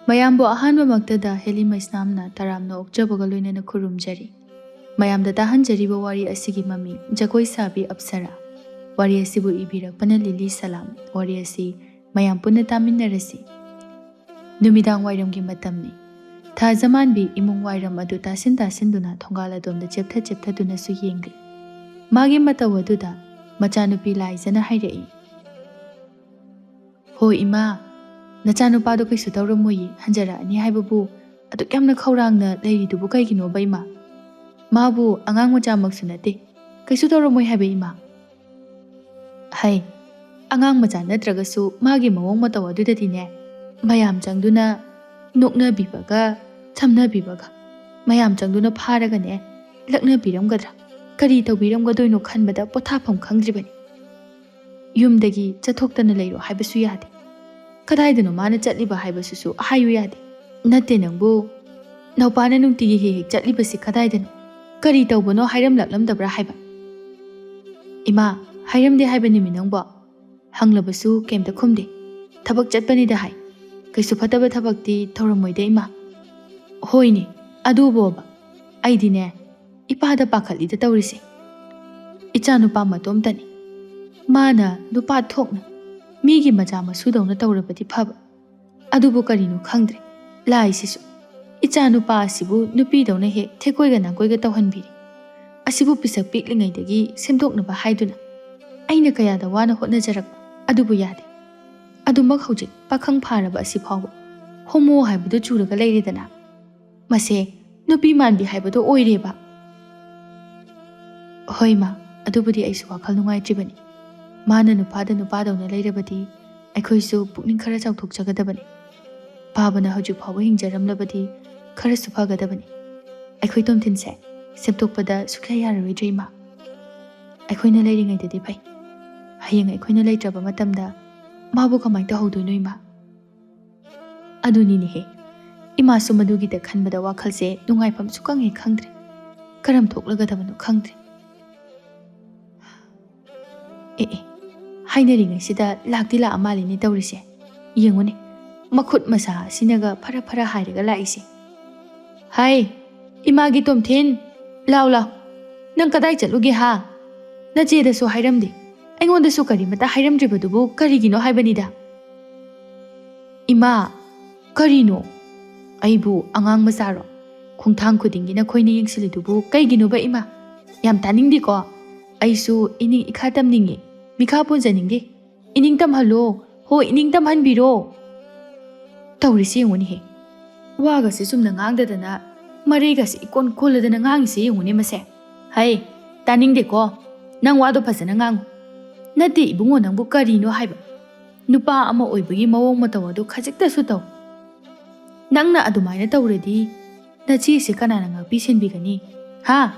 ꯃꯌꯥꯝꯕꯨ ꯑꯍꯥꯟꯕꯃꯛꯇꯗ ꯍꯦꯂꯤ ꯃꯩꯁꯅꯥꯝꯅ ꯇꯔꯥꯝꯅ ꯑꯣꯛꯆꯕꯒ ꯂꯣꯏꯅꯅ ꯈꯨꯔꯨꯝꯖꯔꯤ꯫ ꯃꯌꯥꯝꯗ ꯇꯥꯍꯟꯖꯔꯤꯕ ꯋꯥꯔꯤ ꯑꯁꯤꯒꯤ ꯃꯃꯤꯡ ꯖꯒꯣꯏ ꯁꯥꯕꯤ ꯑꯞꯁꯔꯥ꯫ ꯋꯥꯔꯤ ꯑꯁꯤꯕꯨ ꯏꯕꯤꯔꯛꯄꯅ ꯂꯤꯂꯤ ꯁꯂꯥꯝ꯫ ꯋꯥꯔꯤ ꯑꯁꯤ ꯃꯌꯥꯝ ꯄꯨꯟꯅ ꯇꯥꯃꯤꯟꯅꯔꯁꯤ꯫ ꯅꯨꯃꯤꯗꯥꯡ ꯋꯥꯏꯔꯝꯒꯤ ꯃꯇꯝꯅꯤ꯫ ꯊꯥꯖꯃꯥꯟꯕꯤ ꯏꯃꯨꯡ ꯋꯥꯏꯔꯝ ꯑꯗꯨ ꯇꯥꯁꯤꯟ ꯇꯥꯁꯤꯟꯗꯨꯅ ꯊꯣꯡꯒꯥꯜ ꯑꯗꯣꯝꯗ ꯆꯦꯞꯊꯗꯨꯅꯁꯨ ꯌꯦꯡꯂꯤ꯫ ꯃꯥꯒꯤ ꯃꯇꯧ ꯑꯗꯨꯗ ꯃꯆꯥꯅꯨꯄꯤ ꯂꯥꯏꯖꯅ ꯍꯥꯏꯔꯛꯏ, "ꯍꯣ ꯏꯃꯥ, ꯅꯆꯥꯅꯨꯄꯥꯗꯣ ꯀꯩꯁꯨ ꯇꯧꯔꯝꯃꯣꯏꯌꯦ, ꯍꯟꯖꯔꯛꯑꯅꯤ ꯍꯥꯏꯕꯕꯨ ꯑꯗꯨꯛ ꯌꯥꯝꯅ ꯈꯧꯔꯥꯡꯅ ꯂꯩꯔꯤꯗꯨꯕꯨ ꯀꯩꯒꯤꯅꯣꯕ ꯏꯃꯥ? ꯃꯥꯕꯨ ꯑꯉꯥꯡ ꯃꯆꯥꯃꯛꯁꯨ ꯅꯠꯇꯦ, ꯀꯩꯁꯨ ꯇꯧꯔꯝꯃꯣꯏ ꯍꯥꯏꯕ ꯏꯃꯥ." "ꯍꯩ, ꯑꯉꯥꯡ ꯃꯆꯥ ꯅꯠꯇ꯭ꯔꯒꯁꯨ ꯃꯥꯒꯤ ꯃꯑꯣꯡ ꯃꯇꯧ ꯑꯗꯨꯗꯗꯤꯅꯦ, ꯃꯌꯥꯝ ꯆꯪꯗꯨꯅ ꯅꯣꯛꯅꯕꯤꯕꯒ ꯁꯝꯅꯕꯤꯕꯒ, ꯃꯌꯥꯝ ꯆꯪꯗꯨꯅ ꯐꯥꯔꯒꯅꯦ ꯂꯛꯅꯕꯤꯔꯝꯒꯗ꯭ꯔꯥ, ꯀꯔꯤ ꯇꯧꯕꯤꯔꯝꯒꯗꯣꯏꯅꯣ ꯈꯟꯕꯗ ꯄꯣꯊꯥꯐꯝ ꯈꯪꯗ꯭ꯔꯤꯕꯅꯤ꯫ ꯌꯨꯝꯗꯒꯤ ꯆꯠꯊꯣꯛꯇꯅ ꯂꯩꯔꯣ ꯍꯥꯏꯕꯁꯨ ꯌꯥꯗꯦ, ꯀꯗꯥꯏꯗꯅꯣ ꯃꯥꯅ ꯆꯠꯂꯤꯕ ꯍꯥꯏꯕꯁꯤꯁꯨ ꯍꯥꯏꯌꯨ ꯌꯥꯗꯦ꯫ ꯅꯠꯇꯦ ꯅꯪꯕꯨ, ꯅꯧꯄꯥꯅ ꯅꯨꯡꯇꯤꯒꯤ ꯍꯦꯛ ꯆꯠꯂꯤꯕꯁꯤ ꯀꯗꯥꯏꯗꯅꯣ, ꯀꯔꯤ ꯇꯧꯕꯅꯣ ꯍꯥꯏꯔꯝꯂꯛꯂꯝꯗꯕ꯭ꯔꯥ ꯍꯥꯏꯕ?" "ꯏꯃꯥ, ꯍꯥꯏꯔꯝꯗꯦ ꯍꯥꯏꯕꯅꯤꯃꯤ ꯅꯪꯕꯣ, ꯍꯪꯂꯕꯁꯨ ꯀꯩꯝꯇ ꯈꯨꯝꯗꯦ, ꯊꯕꯛ ꯆꯠꯄꯅꯤꯗ ꯍꯥꯏ, ꯀꯩꯁꯨ ꯐꯠꯇꯕ ꯊꯕꯛꯇꯤ ꯇꯧꯔꯝꯃꯣꯏꯗ ꯏꯃꯥ." "ꯍꯣꯏꯅꯦ, ꯑꯗꯨꯕꯣꯕ ꯑꯩꯗꯤꯅꯦ ꯏꯄꯥꯗ ꯄꯥꯈꯠꯂꯤꯗ ꯇꯧꯔꯤꯁꯦ꯫ ꯏꯆꯥꯅꯨꯄꯥ ꯃꯇꯣꯝꯇꯅꯤ, ꯃꯥꯅ ꯅꯨꯄꯥ ꯊꯣꯛꯅ ꯃꯤꯒꯤ ꯃꯆꯥ ꯃꯁꯨꯗꯧꯅ ꯇꯧꯔꯕꯗꯤ ꯐꯕ, ꯑꯗꯨꯕꯨ ꯀꯔꯤꯅꯣ ꯈꯪꯗ꯭ꯔꯦ, ꯂꯥꯏꯁꯤꯁꯨ ꯏꯆꯥꯅꯨꯄꯥ ꯑꯁꯤꯕꯨ ꯅꯨꯄꯤꯗꯧꯅ ꯍꯦꯛ ꯊꯦꯛꯀꯣꯏꯒ ꯅꯥꯀꯣꯏꯒ ꯇꯧꯍꯟꯕꯤꯔꯤ꯫ ꯑꯁꯤꯕꯨ ꯄꯤꯁꯛ ꯄꯤꯛꯂꯤꯉꯩꯗꯒꯤ ꯁꯦꯝꯗꯣꯛꯅꯕ ꯍꯥꯏꯗꯨꯅ ꯑꯩꯅ ꯀꯌꯥꯗ ꯋꯥꯅ ꯍꯣꯠꯅꯖꯔꯛꯄ, ꯑꯗꯨꯕꯨ ꯌꯥꯗꯦ꯫ ꯑꯗꯨꯃꯛ ꯍꯧꯖꯤꯛ ꯄꯥꯈꯪ ꯐꯥꯔꯕ ꯑꯁꯤ ꯐꯥꯎꯕ ꯍꯣꯃꯣ ꯍꯥꯏꯕꯗꯨ ꯆꯨꯔꯒ ꯂꯩꯔꯦꯗꯅ, ꯃꯁꯦ ꯅꯨꯄꯤ ꯃꯥꯟꯕꯤ ꯍꯥꯏꯕꯗꯣ ꯑꯣꯏꯔꯦꯕ." "ꯍꯣꯏ ꯃꯥ, ꯑꯗꯨꯕꯨꯗꯤ ꯑꯩꯁꯨ ꯋꯥꯈꯜ ꯅꯨꯡꯉꯥꯏꯇ꯭ꯔꯤꯕꯅꯤ꯫ ꯃꯥꯅ ꯅꯨꯄꯥꯗ ꯅꯨꯄꯥꯗꯧꯅ ꯂꯩꯔꯕꯗꯤ ꯑꯩꯈꯣꯏꯁꯨ ꯄꯨꯛꯅꯤꯡ ꯈꯔ ꯆꯥꯎꯊꯣꯛꯆꯒꯗꯕꯅꯤ꯫ ꯄꯥꯕꯅ ꯍꯧꯖꯤꯛ ꯐꯥꯎꯕ ꯍꯤꯡꯖꯔꯝꯂꯕꯗꯤ ꯈꯔꯁꯨ ꯐꯒꯗꯕꯅꯤ꯫ ꯑꯩꯈꯣꯏ ꯇꯣꯝꯊꯤꯟꯁꯦ ꯁꯦꯝꯗꯣꯛꯄꯗ ꯁꯨꯛꯌꯥ ꯌꯥꯔꯔꯣꯏꯗ꯭ꯔꯦ ꯏꯃꯥ꯫ ꯑꯩꯈꯣꯏꯅ ꯂꯩꯔꯤꯉꯩꯗꯗꯤ ꯐꯩ, ꯍꯌꯦꯡ ꯑꯩꯈꯣꯏꯅ ꯂꯩꯇ꯭ꯔꯕ ꯃꯇꯝꯗ ꯃꯥꯕꯨ ꯀꯃꯥꯏꯅ ꯇꯧꯍꯧꯗꯣꯏꯅꯣ ꯏꯃꯥ?" "ꯑꯗꯨꯅꯤꯅꯦꯍꯦ, ꯏꯃꯥꯁꯨ ꯃꯗꯨꯒꯤꯗ ꯈꯟꯕꯗ ꯋꯥꯈꯜꯁꯦ ꯅꯨꯡꯉꯥꯏꯐꯝ ꯁꯨꯛꯈꯪ ꯍꯦꯛ ꯈꯪꯗ꯭ꯔꯦ, ꯀꯔꯝ ꯊꯣꯛꯂꯒꯗꯕꯅꯣ ꯈꯪꯗ꯭ꯔꯦ꯫ ꯑꯦ, ꯍꯥꯏꯅꯔꯤꯉꯩꯁꯤꯗ ꯂꯥꯛꯇꯤ ꯂꯥꯛꯑ ꯃꯥꯜꯂꯤꯅꯦ ꯇꯧꯔꯤꯁꯦ꯫ ꯌꯦꯡꯉꯨꯅꯦ, ꯃꯈꯨꯠ ꯃꯁꯥ ꯑꯁꯤꯅꯒ ꯐꯔ ꯐꯔ ꯍꯥꯏꯔꯒ ꯂꯥꯛꯏꯁꯦ꯫ ꯍꯥꯏ, ꯏꯃꯥꯒꯤ ꯇꯣꯝꯊꯤꯟ, ꯂꯥꯎ ꯂꯥꯎ, ꯅꯪ ꯀꯗꯥꯏ ꯆꯠꯂꯨꯒꯦ ꯍꯥ? ꯅꯆꯦꯗꯁꯨ ꯍꯥꯏꯔꯝꯗꯦ, ꯑꯩꯉꯣꯟꯗꯁꯨ ꯀꯔꯤꯃꯇ ꯍꯥꯏꯔꯝꯗ꯭ꯔꯤꯕꯗꯨꯕꯨ ꯀꯔꯤꯒꯤꯅꯣ ꯍꯥꯏꯕꯅꯤꯗ." "ꯏꯃꯥ, ꯀꯔꯤꯅꯣ? ꯑꯩꯕꯨ ꯑꯉꯥꯡ ꯃꯆꯥꯔꯣ? ꯈꯣꯡꯊꯥꯡ ꯈꯨꯗꯤꯡꯒꯤ ꯅꯈꯣꯏꯅ ꯌꯦꯡꯁꯤꯜꯂꯤꯗꯨꯕꯨ ꯀꯩꯒꯤꯅꯣꯕ ꯏꯃꯥ? ꯌꯥꯝ ꯇꯥꯅꯤꯡꯗꯦꯀꯣ꯫ ꯑꯩꯁꯨ ꯏꯅꯤꯡ ꯏꯈꯥ ꯇꯝꯅꯤꯡꯉꯦ, ꯃꯤꯈꯥ ꯄꯣꯟꯖꯅꯤꯡꯗꯦ꯫ ꯏꯅꯤꯡ ꯇꯝꯍꯜꯂꯣ, ꯍꯣ ꯏꯅꯤꯡ ꯇꯝꯍꯟꯕꯤꯔꯣ." ꯇꯧꯔꯤꯁꯤ ꯌꯦꯡꯉꯨꯅꯦꯍꯦ, ꯋꯥꯒꯁꯦ ꯆꯨꯝꯅ ꯉꯥꯡꯗꯗꯅ ꯃꯔꯩꯒꯁꯦ ꯏꯀꯣꯟ ꯀꯣꯜꯂꯗꯅ ꯉꯥꯡꯉꯤꯁꯦ ꯌꯦꯡꯉꯨꯅꯦ ꯃꯁꯦ꯫ "ꯍꯩ, ꯇꯥꯅꯤꯡꯗꯦꯀꯣ, ꯅꯪ ꯋꯥꯗꯣ ꯐꯖꯅ ꯉꯥꯡꯉꯨ꯫ ꯅꯠꯇꯦ ꯏꯕꯨꯡꯉꯣ, ꯅꯪꯕꯨ ꯀꯔꯤꯅꯣ ꯍꯥꯏꯕ? ꯅꯨꯄꯥ ꯑꯃ ꯑꯣꯏꯕꯒꯤ ꯃꯑꯣꯡ ꯃꯇꯧ ꯑꯗꯨ ꯈꯖꯤꯛꯇꯁꯨ ꯇꯧ꯫ ꯅꯪꯅ ꯑꯗꯨꯃꯥꯏꯅ ꯇꯧꯔꯗꯤ ꯅꯆꯦꯁꯦ ꯀꯅꯥꯅ ꯉꯥꯛꯄꯤ ꯁꯦꯟꯕꯤꯒꯅꯤ? ꯍꯥ?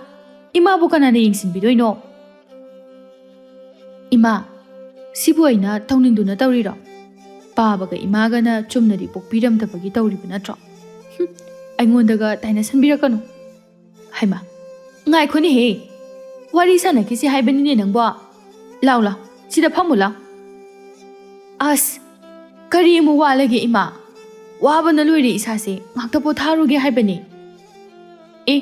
ꯏꯃꯥꯕꯨ ꯀꯅꯥꯅ ꯌꯦꯡꯁꯤꯟꯕꯤꯗꯣꯏꯅꯣ?" "ꯏꯃꯥ, ꯁꯤꯕꯨ ꯑꯩꯅ ꯇꯧꯅꯤꯡꯗꯨꯅ ꯇꯧꯔꯤꯔꯣ? ꯄꯥꯕꯒ ꯏꯃꯥꯒꯅ ꯆꯨꯝꯅꯗꯤ ꯄꯣꯛꯄꯤꯔꯝꯗꯕꯒꯤ ꯇꯧꯔꯤꯕ ꯅꯠꯇ꯭ꯔꯣ? ꯑꯩꯉꯣꯟꯗꯒ ꯇꯥꯏꯅꯁꯟꯕꯤꯔꯛꯀꯅꯨ." "ꯍꯩꯃꯥ, ꯉꯥꯏꯈꯣꯅꯦꯍꯦ, ꯋꯥꯔꯤ ꯁꯥꯟꯅꯈꯤꯁꯤ ꯍꯥꯏꯕꯅꯤꯅꯦ ꯅꯪꯕꯣ꯫ ꯂꯥꯎ ꯂꯥꯎ, ꯁꯤꯗ ꯐꯝꯃꯨ ꯂꯥꯎ." "ꯑꯁ, ꯀꯔꯤ ꯑꯃꯨꯛ ꯋꯥꯠꯂꯒꯦ ꯏꯃꯥ? ꯋꯥꯕꯅ ꯂꯣꯏꯔꯦ ꯏꯁꯥꯁꯦ, ꯉꯥꯛꯇ ꯄꯣꯊꯥꯔꯨꯒꯦ ꯍꯥꯏꯕꯅꯤ." "ꯑꯦ,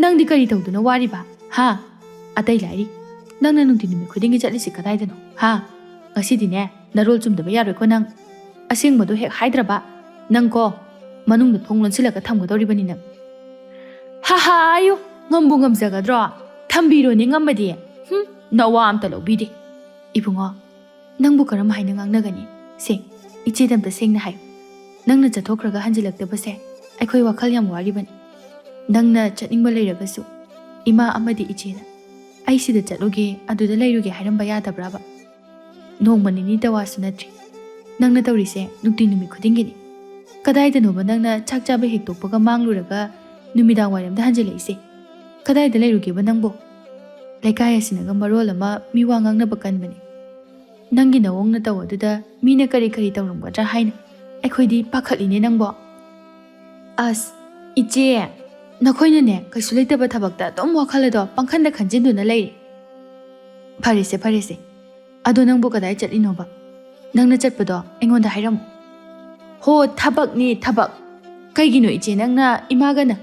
ꯅꯪꯗꯤ ꯀꯔꯤ ꯇꯧꯗꯨꯅ ꯋꯥꯔꯤꯕ? ꯍꯥ? ꯑꯇꯩ ꯂꯥꯏꯔꯤ, ꯅꯪꯅ ꯅꯨꯡꯇꯤ ꯅꯨꯃꯤꯠ ꯈꯨꯗꯤꯡꯒꯤ ꯆꯠꯂꯤꯁꯤ ꯀꯗꯥꯏꯗꯅꯣ? ꯍꯥ? ꯉꯁꯤꯗꯤꯅꯦ ꯅꯔꯣꯜ ꯆꯨꯝꯗꯕ ꯌꯥꯔꯣꯏꯀꯣ ꯅꯪ꯫ ꯑꯁꯦꯡꯕꯗꯣ ꯍꯦꯛ ꯍꯥꯏꯗ꯭ꯔꯕ ꯅꯪꯀꯣ ꯃꯅꯨꯡꯗ ꯊꯣꯡ ꯂꯣꯟꯁꯤꯜꯂꯒ ꯊꯝꯒꯗꯧꯔꯤꯕꯅꯤ ꯅꯪ." "ꯍꯥꯍꯥꯌꯨ, ꯉꯝꯕꯨ ꯉꯝꯖꯒꯗ꯭ꯔꯣ? ꯊꯝꯕꯤꯔꯣꯅꯦ ꯉꯝꯃꯗꯤ꯫ ꯅꯋꯥ ꯑꯝꯇ ꯂꯧꯕꯤꯗꯦ꯫ ꯏꯕꯨꯡꯉꯣ, ꯅꯪꯕꯨ ꯀꯔꯝ ꯍꯥꯏꯅ ꯉꯥꯡꯅꯒꯅꯤ? ꯁꯦ, ꯏꯆꯦꯗ ꯑꯝꯇ ꯁꯦꯡꯅ ꯍꯥꯏꯌꯨ꯫ ꯅꯪꯅ ꯆꯠꯊꯣꯛꯈ꯭ꯔꯒ ꯍꯟꯖꯤꯜꯂꯛꯇꯕꯁꯦ ꯑꯩꯈꯣꯏ ꯋꯥꯈꯜ ꯌꯥꯝ ꯋꯥꯔꯤꯕꯅꯤ꯫ ꯅꯪꯅ ꯆꯠꯅꯤꯡꯕ ꯂꯩꯔꯒꯁꯨ ꯏꯃా ꯑꯃꯗꯤ ꯏꯆꯦꯅ ꯑꯩ ꯁꯤꯗ ꯆꯠꯂꯨꯒꯦ, ꯑꯗꯨꯗ ꯂꯩꯔꯨꯒꯦ ꯍꯥꯏꯔꯝꯕ ꯌꯥꯗꯕ꯭ꯔꯥꯕ? ꯅꯣꯡꯃ ꯅꯤꯅꯤ ꯇꯋꯥꯁꯨ ꯅꯠꯇ꯭ꯔꯤ, ꯅꯪꯅ ꯇꯧꯔꯤꯁꯦ ꯅꯨꯡꯇꯤ ꯅꯨꯃꯤꯠ ꯈꯨꯗꯤꯡꯒꯤꯅꯤ꯫ ꯀꯗꯥꯏꯗꯅꯣꯕ ꯅꯪꯅ ꯆꯥꯛ ꯆꯥꯕ ꯍꯦꯛ ꯇꯣꯛꯄꯒ ꯃꯥꯡꯂꯨꯔꯒ ꯅꯨꯃꯤꯗꯥꯡ ꯋꯥꯏꯔꯝꯗ ꯍꯟꯖꯤꯜꯂꯛꯏꯁꯦ? ꯀꯗꯥꯏꯗ ꯂꯩꯔꯨꯒꯦꯕ ꯅꯪꯕꯣ? ꯂꯩꯀꯥꯏ ꯑꯁꯤꯅꯒ ꯃꯔꯣꯜ ꯑꯃ ꯃꯤ ꯋꯥ ꯉꯥꯡꯅꯕ ꯀꯟꯕꯅꯤ꯫ ꯅꯪꯒꯤ ꯅꯋꯣꯡ ꯅꯇꯧ ꯑꯗꯨꯗ ꯃꯤꯅ ꯀꯔꯤ ꯀꯔꯤ ꯇꯧꯔꯝꯒꯗ꯭ꯔꯥ ꯍꯥꯏꯅ ꯑꯩꯈꯣꯏꯗꯤ ꯄꯥꯈꯠꯂꯤꯅꯦ ꯅꯪꯕꯣ." "ꯑꯁ ꯏꯆꯦ, ꯅꯈꯣꯏꯅꯅꯦ ꯀꯩꯁꯨ ꯂꯩꯇꯕ ꯊꯕꯛꯇ ꯑꯗꯨꯝ ꯋꯥꯈꯜ ꯑꯗꯣ ꯄꯪꯈꯟꯗ ꯈꯟꯖꯤꯟꯗꯨꯅ ꯂꯩꯔꯤ꯫ ꯐꯔꯦꯁꯦ ꯐꯔꯦꯁꯦ, ꯑꯗꯣ ꯅꯪꯕꯨ ꯀꯗꯥꯏ ꯆꯠꯂꯤꯅꯣꯕ? ꯅꯪꯅ ꯆꯠꯄꯗꯣ ꯑꯩꯉꯣꯟꯗ ꯍꯥꯏꯔꯝꯃꯨ." ꯍꯣ ꯊꯕꯛꯅꯤ ꯊꯕꯛ ꯀꯩꯒꯤꯅꯣ ꯏꯆꯦ ꯅꯪꯅ ꯏꯃꯥꯒꯅ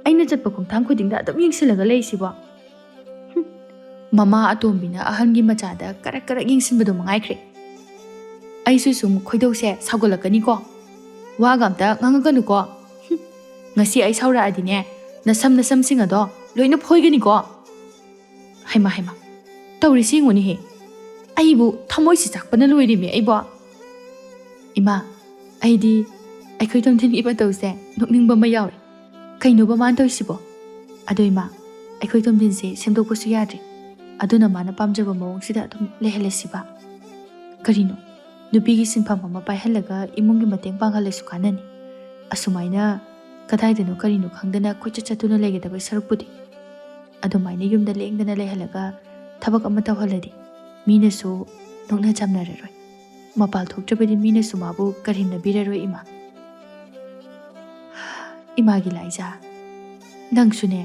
ꯑꯩꯅ ꯆꯠꯄ ꯈꯣꯡꯊꯥꯡ ꯈꯨꯗꯤꯡꯗ ꯑꯗꯨꯝ ꯌꯦꯡꯁꯤꯜꯂꯒ ꯂꯩꯁꯤꯕꯣ? ꯃꯃꯥ ꯑꯇꯣꯝꯕꯤꯅ ꯑꯍꯟꯒꯤ ꯃꯆꯥꯗ ꯀꯔꯛ ꯀꯔꯛ ꯌꯦꯡꯁꯤꯟꯕꯗꯣ ꯃꯉꯥꯏꯈ꯭ꯔꯦ꯫ ꯑꯩꯁꯨ ꯁꯨꯝ ꯈꯣꯏꯗꯧꯁꯦ ꯁꯥꯎꯒꯠꯂꯛꯀꯅꯤꯀꯣ, ꯋꯥꯒ ꯑꯝꯇ ꯉꯥꯡꯉꯛꯀꯅꯨꯀꯣ꯫ ꯉꯁꯤ ꯑꯩ ꯁꯥꯎꯔꯛꯑꯗꯤꯅꯦ ꯅꯁꯝꯁꯤꯡ ꯑꯗꯣ ꯂꯣꯏꯅ ꯐꯣꯏꯒꯅꯤꯀꯣ꯫ ꯍꯩꯃꯥ ꯍꯩꯃꯥ ꯇꯧꯔꯤꯁꯤ ꯌꯦꯡꯉꯨꯅꯦꯍꯦ, ꯑꯩꯕꯨ ꯊꯃꯣꯏꯁꯤ ꯆꯥꯛꯄꯅ ꯂꯣꯏꯔꯤꯃꯦ ꯑꯩꯕꯣ꯫ ꯏꯃꯥ, ꯑꯩꯗꯤ ꯑꯩꯈꯣꯏ ꯇꯣꯝꯊꯤꯟꯒꯤ ꯃꯇꯧꯁꯦ ꯅꯣꯛꯅꯤꯡꯕ ꯑꯃ ꯌꯥꯎꯔꯦ꯫ ꯀꯩꯅꯣꯕ ꯃꯥꯅ ꯇꯧꯔꯤꯁꯤꯕꯣ? ꯑꯗꯣ ꯏꯃꯥ, ꯑꯩꯈꯣꯏ ꯇꯣꯝꯊꯤꯟꯁꯦ ꯁꯦꯝꯗꯣꯛꯄꯁꯨ ꯌꯥꯗ꯭ꯔꯦ, ꯑꯗꯨꯅ ꯃꯥꯅ ꯄꯥꯝꯖꯕ ꯃꯑꯣꯡꯁꯤꯗ ꯑꯗꯨꯝ ꯂꯩꯍꯜꯂꯁꯤꯕ꯫ ꯀꯔꯤꯅꯣ, ꯅꯨꯄꯤꯒꯤ ꯁꯤꯟꯐꯝ ꯑꯃ ꯄꯥꯏꯍꯜꯂꯒ ꯏꯃꯨꯡꯒꯤ ꯃꯇꯦꯡ ꯄꯥꯡꯍꯜꯂꯁꯨ ꯀꯥꯟꯅꯅꯤ, ꯑꯁꯨꯃꯥꯏꯅ ꯀꯗꯥꯏꯗꯅꯣ ꯀꯔꯤꯅꯣ ꯈꯪꯗꯅ ꯀꯣꯏꯆꯠ ꯆꯠꯇꯨꯅ ꯂꯩꯒꯗꯕ ꯁꯔꯨꯛꯄꯨꯗꯤ ꯑꯗꯨꯃꯥꯏꯅ ꯌꯨꯝꯗ ꯂꯦꯡꯗꯅ ꯂꯩꯍꯜꯂꯒ ꯊꯕꯛ ꯑꯃ ꯇꯧꯍꯜꯂꯗꯤ ꯃꯤꯅꯁꯨ ꯅꯣꯛꯅ ꯆꯝꯅꯔꯔꯣꯏ, ꯃꯄꯥꯜ ꯊꯣꯛꯇ꯭ꯔꯕꯗꯤ ꯃꯤꯅꯁꯨ ꯃꯥꯕꯨ ꯀꯔꯦꯝꯅꯕꯤꯔꯔꯣꯏ ꯏꯃꯥ꯫ ꯏꯃꯥꯒꯤ ꯂꯥꯏꯖꯥ, ꯅꯪꯁꯨꯅꯦ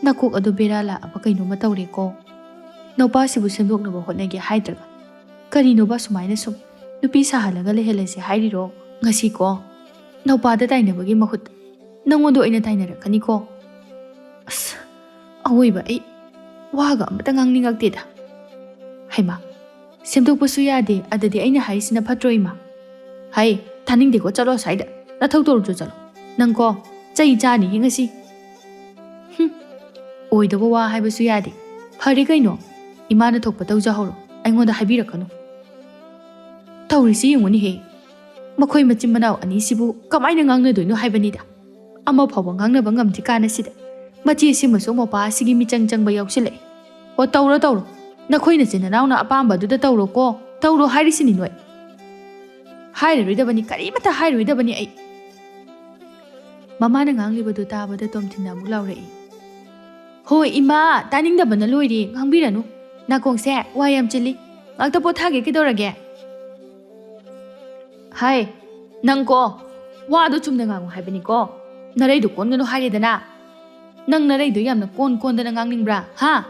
ꯅꯀꯣꯛ ꯑꯗꯨ ꯕꯦꯔꯥ ꯂꯥꯛꯑꯕ ꯀꯩꯅꯣꯝꯃ ꯇꯧꯔꯦꯀꯣ꯫ ꯅꯨꯄꯥꯁꯤꯕꯨ ꯁꯦꯝꯗꯣꯛꯅꯕ ꯍꯣꯠꯅꯒꯦ ꯍꯥꯏꯗ꯭ꯔꯒ ꯀꯔꯤꯅꯣꯕ ꯁꯨꯃꯥꯏꯅ ꯁꯨꯝ ꯅꯨꯄꯤ ꯁꯥꯍꯜꯂꯒ ꯂꯩꯍꯜꯂꯁꯦ ꯍꯥꯏꯔꯤꯔꯣ? ꯉꯁꯤꯀꯣ ꯅꯧꯄꯥꯗ ꯇꯥꯏꯅꯕꯒꯤ ꯃꯍꯨꯠ ꯅꯪꯉꯣꯟꯗ ꯑꯣꯏꯅ ꯇꯥꯏꯅꯔꯛꯀꯅꯤꯀꯣ꯫ ꯑꯁ, ꯑꯋꯣꯏꯕ ꯑꯩ ꯋꯥꯒ ꯑꯃꯇ ꯉꯥꯡꯅꯤꯡꯉꯛꯇꯦꯗ꯫ ꯍꯩꯃꯥ, ꯁꯦꯝꯗꯣꯛꯄꯁꯨ ꯌꯥꯗꯦ, ꯑꯗꯨꯗꯤ ꯑꯩꯅ ꯍꯥꯏꯔꯤꯁꯤꯅ ꯐꯠꯇ꯭ꯔꯣ ꯏꯃꯥ? ꯍꯩ, ꯇꯥꯅꯤꯡꯗꯦꯀꯣ, ꯆꯠꯂꯣ ꯑꯁ꯭ꯋꯥꯏꯗ, ꯅꯊꯧ ꯇꯧꯔꯨꯆꯣ ꯆꯠꯂꯣ꯫ ꯅꯪꯀꯣ ꯆꯩ ꯆꯥꯅꯤꯍꯦ ꯉꯁꯤ꯫ ꯑꯣꯏꯗꯕ ꯋꯥ ꯍꯥꯏꯕꯁꯨ ꯌꯥꯗꯦ꯫ ꯐꯔꯦ ꯀꯩꯅꯣ, ꯏꯃꯥꯅ ꯊꯣꯛꯄ ꯇꯧꯖꯍꯧꯔꯣ, ꯑꯩꯉꯣꯟꯗ ꯍꯥꯏꯕꯤꯔꯛꯀꯅꯨ꯫ ꯇꯧꯔꯤꯁꯤ ꯌꯦꯡꯉꯨꯅꯦꯍꯦ, ꯃꯈꯣꯏ ꯃꯆꯤꯟ ꯃꯅꯥꯎ ꯑꯅꯤꯁꯤꯕꯨ ꯀꯃꯥꯏꯅ ꯉꯥꯡꯅꯗꯣꯏꯅꯣ ꯍꯥꯏꯕꯅꯤꯗ꯫ ꯑꯃ ꯐꯥꯎꯕ ꯉꯥꯡꯅꯕ ꯉꯝꯗ꯭ꯔꯤ ꯀꯥꯟꯁꯤꯗ ꯃꯆꯦꯁꯤꯃꯁꯨ ꯃꯄꯥ ꯑꯁꯤꯒꯤ ꯃꯤꯆꯪ ꯆꯪꯕ ꯌꯥꯎꯁꯤꯜꯂꯛꯑꯦ꯫ ꯑꯣ ꯇꯧꯔꯣ ꯇꯧꯔꯣ, ꯅꯈꯣꯏ ꯅꯆꯤꯟ ꯅꯅꯥꯎꯅ ꯑꯄꯥꯝꯕꯗꯨꯗ ꯇꯧꯔꯣꯀꯣ, ꯇꯧꯔꯣ ꯍꯥꯏꯔꯤꯁꯤꯅꯤ ꯅꯣꯏ꯫ ꯍꯥꯏꯔꯔꯣꯏꯗꯕꯅꯤ, ꯀꯔꯤꯃꯠꯇ ꯍꯥꯏꯔꯣꯏꯗꯕꯅꯤ ꯑꯩ꯫ ꯃꯃꯥꯅ ꯉꯥꯡꯂꯤꯕꯗꯨ ꯇꯥꯕꯗ ꯇꯣꯝꯊꯤꯟꯅ ꯑꯃꯨꯛ ꯂꯥꯎꯔꯛꯏ꯫ ꯍꯣꯏ ꯏꯃꯥ, ꯇꯥꯅꯤꯡꯗꯕꯅ ꯂꯣꯏꯔꯦ, ꯉꯥꯡꯕꯤꯔꯅꯨ, ꯅꯥꯀꯣꯡꯁꯦ ꯋꯥ ꯌꯥꯝ ꯆꯤꯜꯂꯤ, ꯉꯥꯛꯇ ꯄꯣꯊꯥꯒꯦ ꯀꯩꯗꯧꯔꯒꯦ? ꯍꯥꯏ, ꯅꯪꯀꯣ ꯋꯥꯗꯣ ꯆꯨꯝꯅ ꯉꯥꯡꯉꯨ ꯍꯥꯏꯕꯅꯤꯀꯣ, ꯅꯔꯩꯗꯣ ꯀꯣꯟꯒꯅꯨ ꯍꯥꯏꯔꯦꯗꯅ꯫ ꯅꯪ ꯅꯔꯩꯗꯣ ꯌꯥꯝꯅ ꯀꯣꯟꯗꯅ ꯉꯥꯡꯅꯤꯡꯕ꯭ꯔꯥ ꯍꯥ?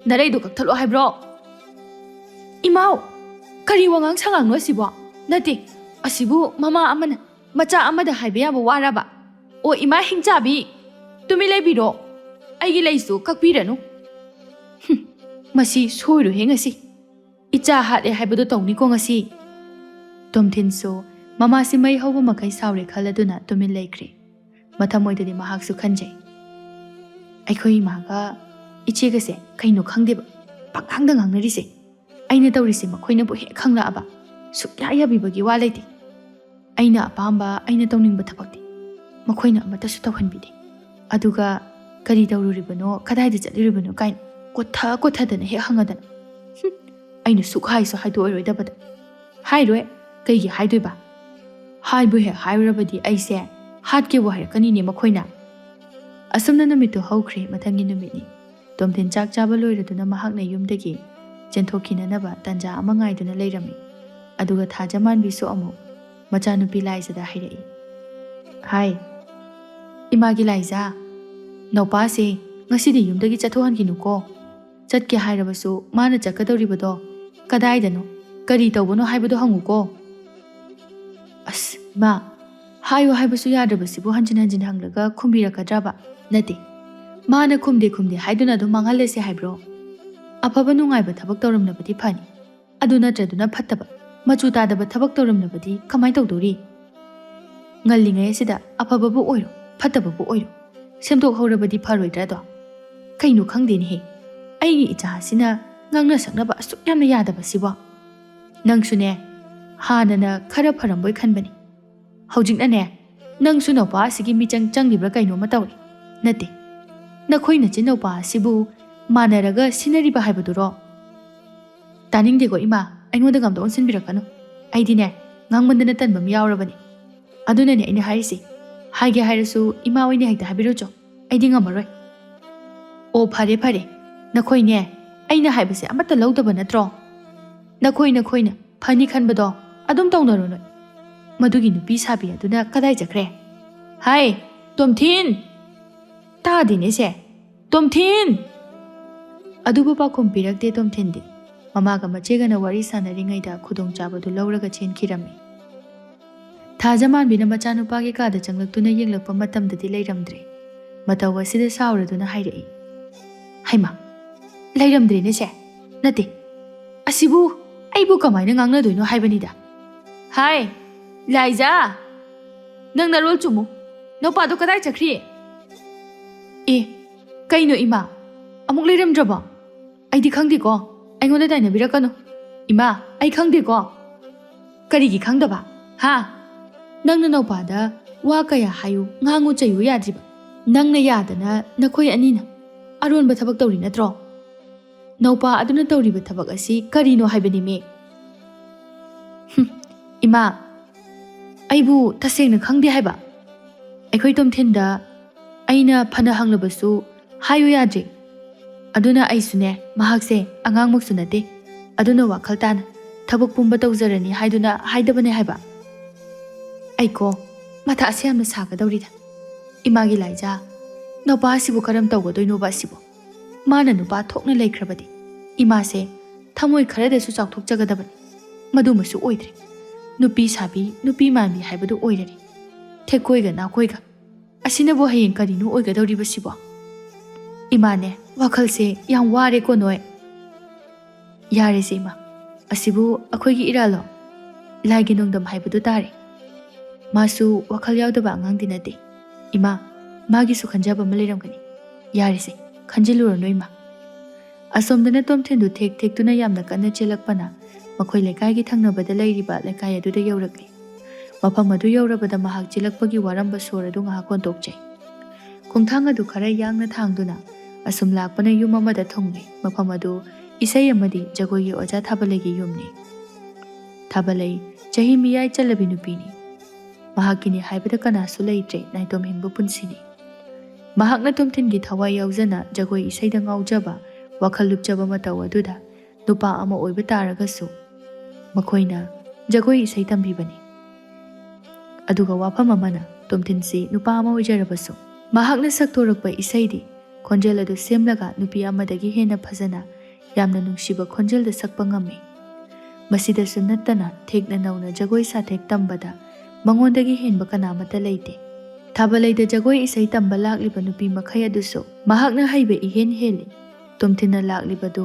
ꯅꯔꯩꯗꯣ ꯀꯛꯊꯠꯂꯣ ꯍꯥꯏꯕ꯭ꯔꯣ? ꯏꯃꯥꯎ, ꯀꯔꯤ ꯋꯥꯉꯥꯡ ꯁꯉꯥꯡꯅꯣ ꯑꯁꯤꯕꯣ? ꯅꯠꯇꯦ, ꯑꯁꯤꯕꯨ ꯃꯃꯥ ꯑꯃꯅ ꯃꯆꯥ ꯑꯃꯗ ꯍꯥꯏꯕ ꯌꯥꯕ ꯋꯥꯔꯕ? ꯑꯣ ꯏꯃꯥ ꯍꯤꯡꯆꯥꯕꯤ, ꯇꯨꯃꯤꯟ ꯂꯩꯕꯤꯔꯣ, ꯑꯩꯒꯤ ꯂꯩꯁꯨ ꯀꯛꯄꯤꯔꯅꯨ꯫ ꯃꯁꯤ ꯁꯣꯏꯔꯣꯏꯍꯦ ꯉꯁꯤ, ꯏꯆꯥ ꯍꯥꯠꯂꯦ ꯍꯥꯏꯕꯗꯣ ꯇꯧꯅꯤꯀꯣ ꯉꯁꯤ꯫ ꯇꯣꯝꯊꯤꯟꯁꯨ ꯃꯃꯥꯁꯤ ꯃꯩ ꯍꯧꯕ ꯃꯈꯩ ꯁꯥꯎꯔꯦ ꯈꯜꯂꯗꯨꯅ ꯇꯨꯃꯤꯟ ꯂꯩꯈ꯭ꯔꯦ꯫ ꯃꯊꯃꯣꯏꯗꯗꯤ ꯃꯍꯥꯛꯁꯨ ꯈꯟꯖꯩ, ꯑꯩꯈꯣꯏ ꯏꯃꯥꯒ ꯏꯆꯦꯒꯁꯦ ꯀꯩꯅꯣ ꯈꯪꯗꯦꯕ, ꯄꯪꯉꯥꯡꯗ ꯉꯥꯡꯅꯔꯤꯁꯦ꯫ ꯑꯩꯅ ꯇꯧꯔꯤꯁꯦ ꯃꯈꯣꯏꯅꯕꯨ ꯍꯦꯛ ꯈꯪꯂꯛꯑꯕ ꯁꯨꯛꯌꯥ ꯌꯥꯕꯤꯕꯒꯤ ꯋꯥ ꯂꯩꯇꯦ꯫ ꯑꯩꯅ ꯑꯄꯥꯝꯕ, ꯑꯩꯅ ꯇꯧꯅꯤꯡꯕ ꯊꯕꯛꯇꯤ ꯃꯈꯣꯏꯅ ꯑꯃꯠꯇꯁꯨ ꯇꯧꯍꯟꯕꯤꯗꯦ꯫ ꯑꯗꯨꯒ ꯀꯔꯤ ꯇꯧꯔꯨꯔꯤꯕꯅꯣ, ꯀꯗꯥꯏꯗ ꯆꯠꯂꯨꯔꯤꯕꯅꯣ ꯀꯥꯏꯅ ꯀꯣꯠꯊꯗꯅ ꯍꯦꯛ ꯍꯪꯉꯗꯅ ꯑꯩꯅ ꯁꯨꯛ ꯍꯥꯏꯁꯨ ꯍꯥꯏꯗꯣꯛꯑꯔꯣꯏꯗꯕꯗ꯫ ꯍꯥꯏꯔꯣꯏ, ꯀꯩꯒꯤ ꯍꯥꯏꯗꯣꯏꯕ? ꯍꯥꯏꯕꯨ ꯍꯦꯛ ꯍꯥꯏꯔꯨꯔꯕꯗꯤ ꯑꯩꯁꯦ ꯍꯥꯠꯀꯦꯕꯨ ꯍꯥꯏꯔꯛꯀꯅꯤꯅꯦ ꯃꯈꯣꯏꯅ꯫ ꯑꯁꯨꯝꯅ ꯅꯨꯃꯤꯠꯇꯨ ꯍꯧꯈ꯭ꯔꯦ꯫ ꯃꯊꯪꯒꯤ ꯅꯨꯃꯤꯠꯅꯤ꯫ ꯇꯣꯝꯊꯤꯟ ꯆꯥꯛ ꯆꯥꯕ ꯂꯣꯏꯔꯗꯨꯅ ꯃꯍꯥꯛꯅ ꯌꯨꯝꯗꯒꯤ ꯆꯦꯟꯊꯣꯛꯈꯤꯅꯅꯕ ꯇꯟꯖꯥ ꯑꯃ ꯉꯥꯏꯗꯨꯅ ꯂꯩꯔꯝꯃꯤ꯫ ꯑꯗꯨꯒ ꯊꯥꯖꯃꯥꯟꯕꯤꯁꯨ ꯑꯃꯨꯛ ꯃꯆꯥꯅꯨꯄꯤ ꯂꯥꯏꯖꯗ ꯍꯥꯏꯔꯛꯏ꯫ ꯍꯥꯏ, ꯏꯃꯥꯒꯤ ꯂꯥꯏꯖꯥ, ꯅꯧꯄꯥꯁꯦ ꯉꯁꯤꯗꯤ ꯌꯨꯝꯗꯒꯤ ꯆꯠꯊꯣꯛꯍꯟꯈꯤꯅꯨꯀꯣ꯫ ꯆꯠꯀꯦ ꯍꯥꯏꯔꯕꯁꯨ ꯃꯥꯅ ꯆꯠꯀꯗꯧꯔꯤꯕꯗꯣ ꯀꯗꯥꯏꯗꯅꯣ, ꯀꯔꯤ ꯇꯧꯕꯅꯣ ꯍꯥꯏꯕꯗꯣ ꯍꯪꯉꯨꯀꯣ꯫ ꯑꯁ ꯏꯃꯥ, ꯍꯥꯏꯌꯨ ꯍꯥꯏꯕꯁꯨ ꯌꯥꯗ꯭ꯔꯕꯁꯤꯕꯨ ꯍꯟꯖꯤꯟ ꯍꯟꯖꯤꯟ ꯍꯪꯂꯒ ꯈꯨꯝꯕꯤꯔꯛꯀꯗ꯭ꯔꯕ? ꯅꯠꯇꯦ, ꯃꯥꯅ ꯈꯨꯝꯗꯦ ꯍꯥꯏꯗꯨꯅ ꯑꯗꯨꯝ ꯃꯥꯡꯍꯜꯂꯁꯦ ꯍꯥꯏꯕ꯭ꯔꯣ? ꯑꯐꯕ ꯅꯨꯡꯉꯥꯏꯕ ꯊꯕꯛ ꯇꯧꯔꯝꯂꯕꯗꯤ ꯐꯅꯤ, ꯑꯗꯨ ꯅꯠꯇ꯭ꯔꯗꯨꯅ ꯐꯠꯇꯕ ꯃꯆꯨ ꯇꯥꯗꯕ ꯊꯕꯛ ꯇꯧꯔꯝꯂꯕꯗꯤ ꯀꯃꯥꯏ ꯇꯧꯗꯣꯔꯤ? ꯉꯜꯂꯤꯉꯩ ꯑꯁꯤꯗ ꯑꯐꯕꯕꯨ ꯑꯣꯏꯔꯣ ꯐꯠꯇꯕꯕꯨ ꯑꯣꯏꯔꯣ ꯁꯦꯝꯗꯣꯛꯍꯧꯔꯕꯗꯤ ꯐꯔꯣꯏꯗ꯭ꯔꯗꯣ? ꯀꯩꯅꯣ ꯈꯪꯗꯦꯅꯦꯍꯦ, ꯑꯩꯒꯤ ꯏꯆꯥ ꯑꯁꯤꯅ ꯉꯥꯡꯅ ꯁꯛꯅꯕ ꯑꯁꯨꯛ ꯌꯥꯝꯅ ꯌꯥꯗꯕꯁꯤꯕꯣ꯫ ꯅꯪꯁꯨꯅꯦ ꯍꯥꯟꯅꯅ ꯈꯔ ꯐꯔꯝꯕꯣꯏ ꯈꯟꯕꯅꯤ, ꯍꯧꯖꯤꯛꯅꯅꯦ ꯅꯪꯁꯨ ꯅꯧꯄꯥ ꯑꯁꯤꯒꯤ ꯃꯤꯆꯪ ꯆꯪꯂꯤꯕ꯭ꯔꯥ ꯀꯩꯅꯣꯝꯃ ꯇꯧꯔꯤ꯫ ꯅꯠꯇꯦ, ꯅꯈꯣꯏ ꯅꯆꯤꯟ ꯅꯧꯄꯥ ꯑꯁꯤꯕꯨ ꯃꯥꯟꯅꯔꯒ ꯁꯤꯟꯅꯔꯤꯕ ꯍꯥꯏꯕꯗꯨꯔꯣ? ꯇꯥꯅꯤꯡꯗꯦꯀꯣ ꯏꯃꯥ, ꯑꯩꯉꯣꯟꯗ ꯉꯝꯗ ꯑꯣꯟꯁꯤꯟꯕꯤꯔꯛꯀꯅꯨ꯫ ꯑꯩꯗꯤꯅꯦ ꯉꯥꯡꯃꯟꯗꯅ ꯇꯟꯕ ꯑꯃ ꯌꯥꯎꯔꯕꯅꯤ꯫ ꯑꯗꯨꯅꯅꯦ ꯑꯩꯅ ꯍꯥꯏꯔꯤꯁꯦ, ꯍꯥꯏꯒꯦ ꯍꯥꯏꯔꯁꯨ ꯏꯃꯥ ꯑꯣꯏꯅ ꯍꯦꯛꯇ ꯍꯥꯏꯕꯤꯔꯨꯆꯣ, ꯑꯩꯗꯤ ꯉꯝꯃꯔꯣꯏ꯫ ꯑꯣ ꯐꯔꯦ ꯐꯔꯦ, ꯅꯈꯣꯏꯅꯦ ꯑꯩꯅ ꯍꯥꯏꯕꯁꯦ ꯑꯃꯠꯇ ꯂꯧꯗꯕ ꯅꯠꯇ꯭ꯔో? ꯅꯈꯣꯏꯅ ꯐꯅꯤ ꯈꯟꯕꯗꯣ ꯑꯗꯨꯝ ꯇꯧꯅꯔꯣ ꯅꯣꯏ꯫ ꯃꯗꯨꯒꯤ ꯅꯨꯄꯤ ꯁꯥꯕꯤ ꯑꯗꯨꯅ ꯀꯗꯥꯏ ꯆꯠꯈ꯭ꯔꯦ? ꯍꯥꯏ ꯇꯣꯝꯊꯤꯟ, ꯇꯥꯗꯦꯅꯦꯁꯦ, ꯇꯣꯝꯊꯤꯟ! ꯑꯗꯨꯕꯨ ꯄꯥꯎꯈꯨꯝ ꯄꯤꯔꯛꯇꯦ ꯇꯣꯝꯊꯤꯟꯗꯤ꯫ ꯃꯃꯥꯒ ꯃꯆꯦꯒꯅ ꯋꯥꯔꯤ ꯁꯥꯟꯅꯔꯤꯉꯩꯗ ꯈꯨꯗꯣꯡꯆꯥꯕꯗꯨ ꯂꯧꯔꯒ ꯆꯦꯟꯈꯤꯔꯝꯃꯤ꯫ ꯊꯥꯖꯃꯥꯟꯕꯤꯅ ꯃꯆꯥꯅꯨꯄꯥꯒꯤ ꯀꯥꯗ ꯆꯪꯂꯛꯇꯨꯅ ꯌꯦꯡꯂꯛꯄ ꯃꯇꯝꯗꯗꯤ ꯂꯩꯔꯝꯗ꯭ꯔꯦ꯫ ꯃꯇꯧ ꯑꯁꯤꯗ ꯁꯥꯎꯔꯗꯨꯅ ꯍꯥꯏꯔꯛꯏ, ꯍꯩꯃꯥ, ꯂꯩꯔꯝꯗ꯭ꯔꯦꯅꯦ ꯁꯦ, ꯅꯠꯇꯦ, ꯑꯁꯤꯕꯨ ꯑꯩꯕꯨ ꯀꯃꯥꯏꯅ ꯉꯥꯡꯅꯗꯣꯏꯅꯣ ꯍꯥꯏꯕꯅꯤꯗ꯫ ꯍꯥꯏ ꯂꯥꯏꯖꯥ, ꯅꯪ ꯅꯔꯣꯜ ꯆꯨꯝꯃꯨ, ꯅꯧꯄꯥꯗꯣ ꯀꯗꯥꯏ ꯆꯠꯈ꯭ꯔꯤ? ꯑꯦ, ꯀꯩꯅꯣ ꯏꯃꯥ, ꯑꯃꯨꯛ ꯂꯩꯔꯝꯗ꯭ꯔꯕꯣ? ꯑꯩꯗꯤ ꯈꯪꯗꯦꯀꯣ, ꯑꯩꯉꯣꯟꯗ ꯇꯥꯏꯅꯕꯤꯔꯛꯀꯅꯨ꯫ ꯏꯃꯥ, ꯑꯩ ꯈꯪꯗꯦꯀꯣ꯫ ꯀꯔꯤꯒꯤ ꯈꯪꯗꯕ? ꯍꯥ? ꯅꯪꯅ ꯅꯧꯄꯥꯗ ꯋꯥ ꯀꯌꯥ ꯍꯥꯏꯌꯨ ꯉꯥꯡꯉꯨ ꯆꯩꯌꯨ ꯌꯥꯗ꯭ꯔꯤꯕ? ꯅꯪꯅ ꯌꯥꯗꯅ ꯅꯈꯣꯏ ꯑꯅꯤꯅ ꯑꯔꯣꯟꯕ ꯊꯕꯛ ꯇꯧꯔꯤ ꯅꯠꯇ꯭ꯔꯣ? ꯅꯧꯄꯥ ꯑꯗꯨꯅ ꯇꯧꯔꯤꯕ ꯊꯕꯛ ꯑꯁꯤ ꯀꯔꯤꯅꯣ ꯍꯥꯏꯕꯅꯤꯃꯤ? ꯏꯃꯥ, ꯑꯩꯕꯨ ꯇꯁꯦꯡꯅ ꯈꯪꯗꯦ ꯍꯥꯏꯕ꯫ ꯑꯩꯈꯣꯏ ꯇꯣꯝꯊꯤꯟꯗ ꯑꯩꯅ ꯐꯅ ꯍꯪꯂꯕꯁꯨ ꯍꯥꯏꯌꯨ ꯌꯥꯗ꯭ꯔꯦ꯫ ꯑꯗꯨꯅ ꯑꯩꯁꯨꯅꯦ, ꯃꯍꯥꯛꯁꯦ ꯑꯉꯥꯡꯃꯛꯁꯨ ꯅꯠꯇꯦ, ꯑꯗꯨꯅ ꯋꯥꯈꯜ ꯇꯥꯅ ꯊꯕꯛ ꯄꯨꯝꯕ ꯇꯧꯖꯔꯅꯤ ꯍꯥꯏꯗꯨꯅ ꯍꯥꯏꯗꯕꯅꯦ ꯍꯥꯏꯕ꯫ ꯑꯩꯀꯣ ꯃꯊꯥꯁꯦ ꯌꯥꯝꯅ ꯁꯥꯒꯗꯧꯔꯤꯗ꯫ ꯏꯃꯥꯒꯤ ꯂꯥꯏꯖꯥ, ꯅꯧꯄꯥ ꯑꯁꯤꯕꯨ ꯀꯔꯝ ꯇꯧꯒꯗꯣꯏꯅꯣꯕ ꯑꯁꯤꯕꯨ? ꯃꯥꯅ ꯅꯨꯄꯥ ꯊꯣꯛꯅ ꯂꯩꯈ꯭ꯔꯕꯗꯤ ꯏꯃꯥꯁꯦ ꯊꯃꯣꯏ ꯈꯔꯗꯁꯨ ꯆꯥꯎꯊꯣꯛꯆꯒꯗꯕꯅꯤ꯫ ꯃꯗꯨꯃꯁꯨ ꯑꯣꯏꯗ꯭ꯔꯦ꯫ ꯅꯨꯄꯤ ꯁꯥꯕꯤ, ꯅꯨꯄꯤ ꯃꯥꯟꯕꯤ ꯍꯥꯏꯕꯗꯨ ꯑꯣꯏꯔꯅꯤ꯫ ꯊꯦꯛꯀꯣꯏꯒ ꯅꯥꯀꯣꯏꯒ, ꯑꯁꯤꯅꯕꯨ ꯍꯌꯦꯡ ꯀꯔꯤꯅꯣ ꯑꯣꯏꯒꯗꯧꯔꯤꯕꯁꯤꯕꯣ? ꯏꯃꯥꯅꯦ, ꯋꯥꯈꯜꯁꯦ ꯌꯥꯝ ꯋꯥꯔꯦꯀꯣ ꯅꯣꯏ꯫ ꯌꯥꯔꯦꯁꯦ ꯏꯃꯥ, ꯑꯁꯤꯕꯨ ꯑꯩꯈꯣꯏꯒꯤ ꯏꯔꯥꯜꯂꯣ? ꯂꯥꯏꯒꯤ ꯅꯣꯡꯗꯝ ꯍꯥꯏꯕꯗꯨ ꯇꯥꯔꯦ꯫ ꯃꯥꯁꯨ ꯋꯥꯈꯜ ꯌꯥꯎꯗꯕ ꯑꯉꯥꯡꯗꯤ ꯅꯠꯇꯦ꯫ ꯏꯃꯥ, ꯃꯥꯒꯤꯁꯨ ꯈꯟꯖꯕ ꯑꯃ ꯂꯩꯔꯝꯒꯅꯤ꯫ ꯌꯥꯔꯦꯁꯦ, ꯈꯟꯖꯤꯜꯂꯨꯔꯅꯨ ꯏꯃꯥ꯫ ꯑꯁꯣꯝꯗꯅ ꯇꯣꯝꯊꯤꯟꯗꯨ ꯊꯦꯛ ꯊꯦꯛꯇꯨꯅ ꯌꯥꯝꯅ ꯀꯟꯅ ꯆꯦꯜꯂꯛꯄꯅ ꯃꯈꯣꯏ ꯂꯩꯀꯥꯏꯒꯤ ꯊꯪꯅꯕꯗ ꯂꯩꯔꯤꯕ ꯂꯩꯀꯥꯏ ꯑꯗꯨꯗ ꯌꯧꯔꯛꯂꯤ꯫ ꯃꯐꯝ ꯑꯗꯨ ꯌꯧꯔꯕꯗ ꯃꯍꯥꯛ ꯆꯦꯜꯂꯛꯄꯒꯤ ꯋꯥꯔꯝꯕ ꯁꯣꯔ ꯑꯗꯨ ꯉꯥꯏꯍꯥꯛ ꯍꯣꯟꯇꯣꯛꯆꯩ꯫ ꯈꯣꯡꯊꯥꯡ ꯑꯗꯨ ꯈꯔ ꯌꯥꯡꯅ ꯊꯥꯡꯗꯨꯅ ꯑꯁꯨꯝ ꯂꯥꯛꯄꯅ ꯌꯨꯝ ꯑꯃꯗ ꯊꯨꯡꯂꯦ꯫ ꯃꯐꯝ ꯑꯗꯨ ꯏꯁꯩ ꯑꯃꯗꯤ ꯖꯒꯣꯏꯒꯤ ꯑꯣꯖꯥ ꯊꯥꯕꯂꯩꯒꯤ ꯌꯨꯝꯅꯤ꯫ ꯊꯥꯕꯂꯩ ꯆꯍꯤ ꯃꯤꯌꯥꯏ ꯆꯜꯂꯕꯤ ꯅꯨꯄꯤꯅꯤ꯫ ꯃꯍꯥꯛꯀꯤꯅꯤ ꯍꯥꯏꯕꯗ ꯀꯅꯥꯁꯨ ꯂꯩꯇ꯭ꯔꯦ ꯅꯥꯏꯇꯣꯝ ꯍꯤꯡꯕ ꯄꯨꯟꯁꯤꯅꯤ꯫ ꯃꯍꯥꯛꯅ ꯇꯣꯝꯊꯤꯟꯒꯤ ꯊꯋꯥꯏ ꯌꯥꯎꯖꯅ ꯖꯒꯣꯏ ꯏꯁꯩꯗ ꯉꯥꯎꯖꯕ, ꯋꯥꯈꯜ ꯂꯨꯞꯆꯕ ꯃꯇꯧ ꯑꯗꯨꯗ ꯅꯨꯄꯥ ꯑꯃ ꯑꯣꯏꯕ ꯇꯥꯔꯒꯁꯨ ꯃꯈꯣꯏꯅ ꯖꯒꯣꯏ ꯏꯁꯩ ꯇꯝꯕꯤꯕꯅꯤ꯫ ꯑꯗꯨꯒ ꯋꯥꯐꯝ ꯑꯃꯅ ꯇꯣꯝꯊꯤꯟꯁꯤ ꯅꯨꯄꯥ ꯑꯃ ꯑꯣꯏꯖꯔꯕꯁꯨ ꯃꯍꯥꯛꯅ ꯁꯛꯇꯣꯔꯛꯄ ꯏꯁꯩꯗꯤ ꯈꯣꯟꯖꯦꯜ ꯑꯗꯨ ꯁꯦꯝꯂꯒ ꯅꯨꯄꯤ ꯑꯃꯗꯒꯤ ꯍꯦꯟꯅ ꯐꯖꯅ ꯌꯥꯝꯅ ꯅꯨꯡꯁꯤꯕ ꯈꯣꯟꯖꯦꯜꯗ ꯁꯛꯄ ꯉꯝꯃꯤ꯫ ꯃꯁꯤꯗꯁꯨ ꯅꯠꯇꯅ ꯊꯦꯛꯅ ꯅꯧꯅ ꯖꯒꯣꯏ ꯁꯥꯊꯦꯛ ꯇꯝꯕꯗ ꯃꯉꯣꯟꯗꯒꯤ ꯍꯦꯟꯕ ꯀꯅꯥꯃꯠꯇ ꯂꯩꯇꯦ꯫ ꯊꯥꯕꯂꯩꯗ ꯖꯒꯣꯏ ꯏꯁꯩ ꯇꯝꯕ ꯂꯥꯛꯂꯤꯕ ꯅꯨꯄꯤ ꯃꯈꯩ ꯑꯗꯨꯁꯨ ꯃꯍꯥꯛꯅ ꯍꯩꯕ ꯏꯍꯦꯟ ꯍꯦꯜꯂꯤ꯫ ꯇꯣꯝꯊꯤꯟꯅ ꯂꯥꯛꯂꯤꯕꯗꯨ